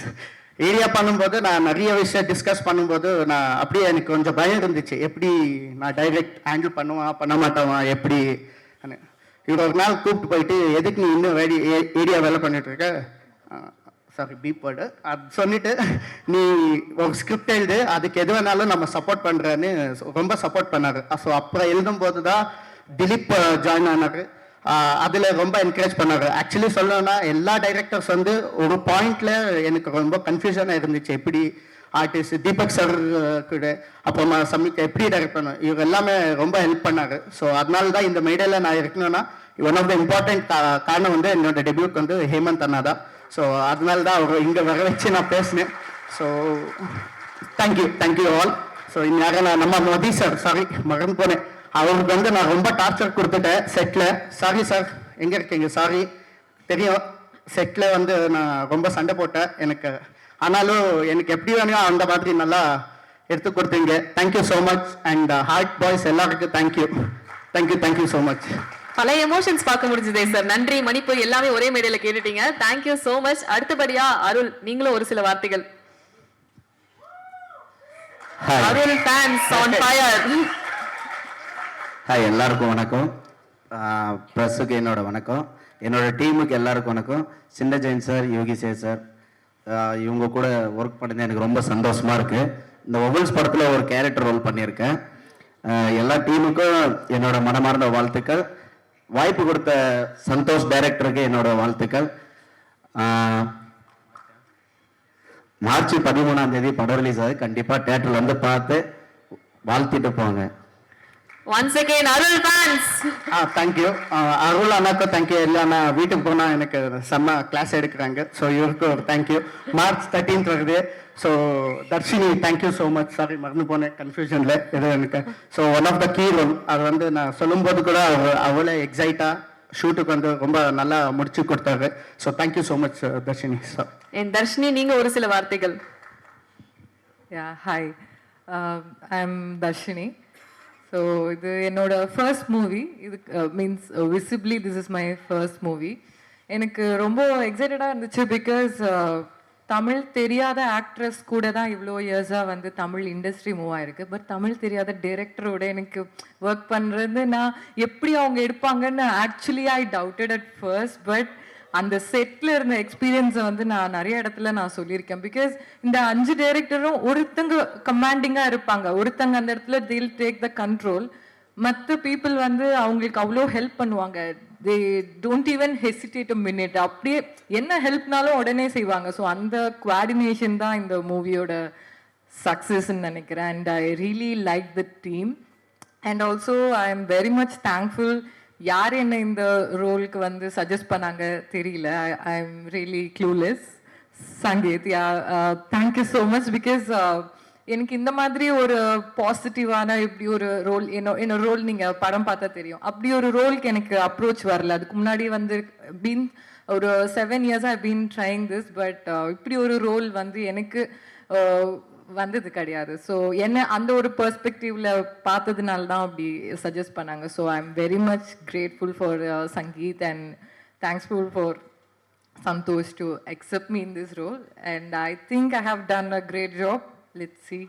J: ஏரியா பண்ணும்போது நான் நிறைய விஷயம் டிஸ்கஸ் பண்ணும்போது நான் அப்படியே எனக்கு கொஞ்சம் பயம் இருந்துச்சு, எப்படி நான் டைரக்ட் ஹேண்டில் பண்ணுவான் பண்ண மாட்டேன் எப்படி. இவர் ஒரு நாள் கூப்பிட்டு போயிட்டு எதுக்கு நீ இன்னும் ஏரியா வேலை பண்ணிட்டு இருக்க, சாரி பீப் வேர்டு, அது சொல்லிட்டு நீ ஒரு ஸ்கிரிப்ட் எழுது, அதுக்கு எது வேணாலும் நம்ம சப்போர்ட் பண்ணுறேன்னு ரொம்ப சப்போர்ட் பண்ணார். ஸோ அப்புறம் எழுதும்போது தான் திலீப் ஜாயின் ஆனார். அதில் ரொம்ப என்கரேஜ் பண்ணார். ஆக்சுவலி சொல்லணும்னா எல்லா டைரக்டர்ஸ் வந்து ஒரு பாயிண்ட்ல எனக்கு ரொம்ப கன்ஃபியூஷனாக இருந்துச்சு, எப்படி ஆர்டிஸ்ட் தீபக் சார் கூட அப்புறமா சம்மிக் எப்படி டைரக்ட் பண்ணும், இவங்க எல்லாமே ரொம்ப ஹெல்ப் பண்ணாரு. ஸோ அதனால தான் இந்த மேடையில் நான் இருக்கணும்னா ஒன் ஆஃப் த இம்பார்ட்டன்ட் காரணம் வந்து என்னோட டெபியூட் வந்து ஹேமந்த் அண்ணா தான். ஸோ அதனால தான் அவர் இங்கே வர வச்சு நான் பேசினேன். So thank you all. ஸோ இந்நேரம் நான் நம்ம மதி சார், சாரி மறந்து போனேன், அவருக்கு வந்து நான் ரொம்ப டார்ச்சர் கொடுத்துட்டேன் செட்டில். சாரி சார், எங்கே இருக்கீங்க? சாரி, தெரியும் செட்டில் வந்து நான் ரொம்ப சண்டை போட்டேன் எனக்கு, ஆனாலும் எனக்கு எப்படி வேணும் அந்த மாதிரி நல்லா எடுத்து கொடுத்தீங்க. Thank you so much. And heart boys எல்லாருக்கும் தேங்க்யூ ஸோ மச்.
B: பல எமோஷன்ஸ் பார்க்க முடிஞ்சதே சார். நன்றி. மணிப்பு எல்லாமே ஒரே மேடையில கேட்டுட்டீங்க. Thank you so much. அடுத்தபடியா அருள், நீங்களும் ஒரு சில வார்த்தைகள். அருள் ஃபேன்ஸ் ஆன் ஃபயர்.
S: ஹாய், எல்லாருக்கும் வணக்கம். ப்ரெஸ்ஸுக்கு என்னோட வணக்கம், என்னோட டீமுக்கு எல்லாருக்கும் வணக்கம். சின்ன ஜெயின் சார், யோகி சார், இவங்க கூட ஒர்க் பண்ணது எனக்கு ரொம்ப சந்தோஷமா இருக்கு. இந்த ஒவல்ஸ் படத்தில் ஒரு கேரக்டர் ரோல் பண்ணியிருக்கேன். எல்லா டீமுக்கும் என்னோட மனமார்ந்த வாழ்த்துக்கள். வாய்ப்பு கொடுத்த சந்தோஷ் டைரக்டருக்கு என்னோட வாழ்த்துக்கள். மார்ச் 13 படம் ரிலீஸ் ஆகுது. கண்டிப்பாக தேட்டரில் வந்து பார்த்து வாழ்த்திட்டு போங்க.
B: Once again, Arul fans.
J: Thank you Arul அண்ணாக்கு தேங்க்யூ. இல்லைன்னா வீட்டுக்கு போனால் எனக்கு செம்ம கிளாஸ் எடுக்கிறாங்க. ஸோ இவருக்கு ஒரு தேங்க்யூ. March 13 வருது. So Dharshini thank you so much. Sorry மறந்து போனேன் கன்ஃபியூஷனில் எது எனக்கு. So one of the key role, அது வந்து நான் சொல்லும்போது கூட அவ்வளோ எக்ஸைட்டாக ஷூட்டுக்கு வந்து ரொம்ப நல்லா முடிச்சு கொடுத்தாரு. So thank you so much Darshini sir.
B: என் தர்ஷினி, நீங்க ஒரு சில வார்த்தைகள்.
T: Hi, I am Darshini. So இது என்னோட ஃபர்ஸ்ட் மூவி. இது means visibly this is my first movie. எனக்கு ரொம்ப எக்ஸைட்டடாக இருந்துச்சு. பிகாஸ் தமிழ் தெரியாத ஆக்ட்ரஸ் கூட தான் இவ்வளோ இயர்ஸாக வந்து தமிழ் இண்டஸ்ட்ரி மூவ் ஆயிருக்கு. பட் தமிழ் தெரியாத டைரக்டரோட எனக்கு ஒர்க் பண்ணுறது நான் எப்படி அவங்க எடுப்பாங்கன்னு actually I doubted at first. But அந்த செட்டில் இருந்த எக்ஸ்பீரியன்ஸை வந்து நான் நிறைய இடத்துல நான் சொல்லியிருக்கேன். பிகாஸ் இந்த 5 டைரக்டரும் ஒருத்தங்க கமாண்டிங்காக இருப்பாங்க, ஒருத்தங்க அந்த இடத்துல தில் டேக் த கண்ட்ரோல். மற்ற பீப்புள் வந்து அவங்களுக்கு அவ்வளோ ஹெல்ப் பண்ணுவாங்க. They don't even hesitate a minute. அப்படியே என்ன ஹெல்ப்னாலும் உடனே செய்வாங்க. ஸோ அந்த கோஆர்டினேஷன் தான் இந்த மூவியோட சக்ஸஸ்ன்னு நினைக்கிறேன். And I really like the team. And also I am very much thankful. யார் என்ன இந்த ரோலுக்கு வந்து சஜஸ்ட் பண்ணாங்க தெரியல. I am really clueless. Sangeeth, thank you so much. Because எனக்கு இந்த மாதிரி ஒரு பாசிட்டிவான இப்படி ஒரு ரோல், என்னோட ரோல் நீங்கள் படம் பார்த்தா தெரியும், அப்படி ஒரு ரோலுக்கு எனக்கு அப்ரோச் வரல. அதுக்கு முன்னாடி வந்து பீன் ஒரு 7 years I been trying this. But இப்படி ஒரு ரோல் வந்து எனக்கு வந்தது கிடையாது. ஸோ என்ன அந்த ஒரு பெர்ஸ்பெக்டிவ்ல பார்த்ததுனால தான் அப்படி சஜஸ்ட் பண்ணாங்க. So I am very much grateful for Sangeet and thanksful for Santosh to accept me in this role. And I think I have done a great job. Let's see.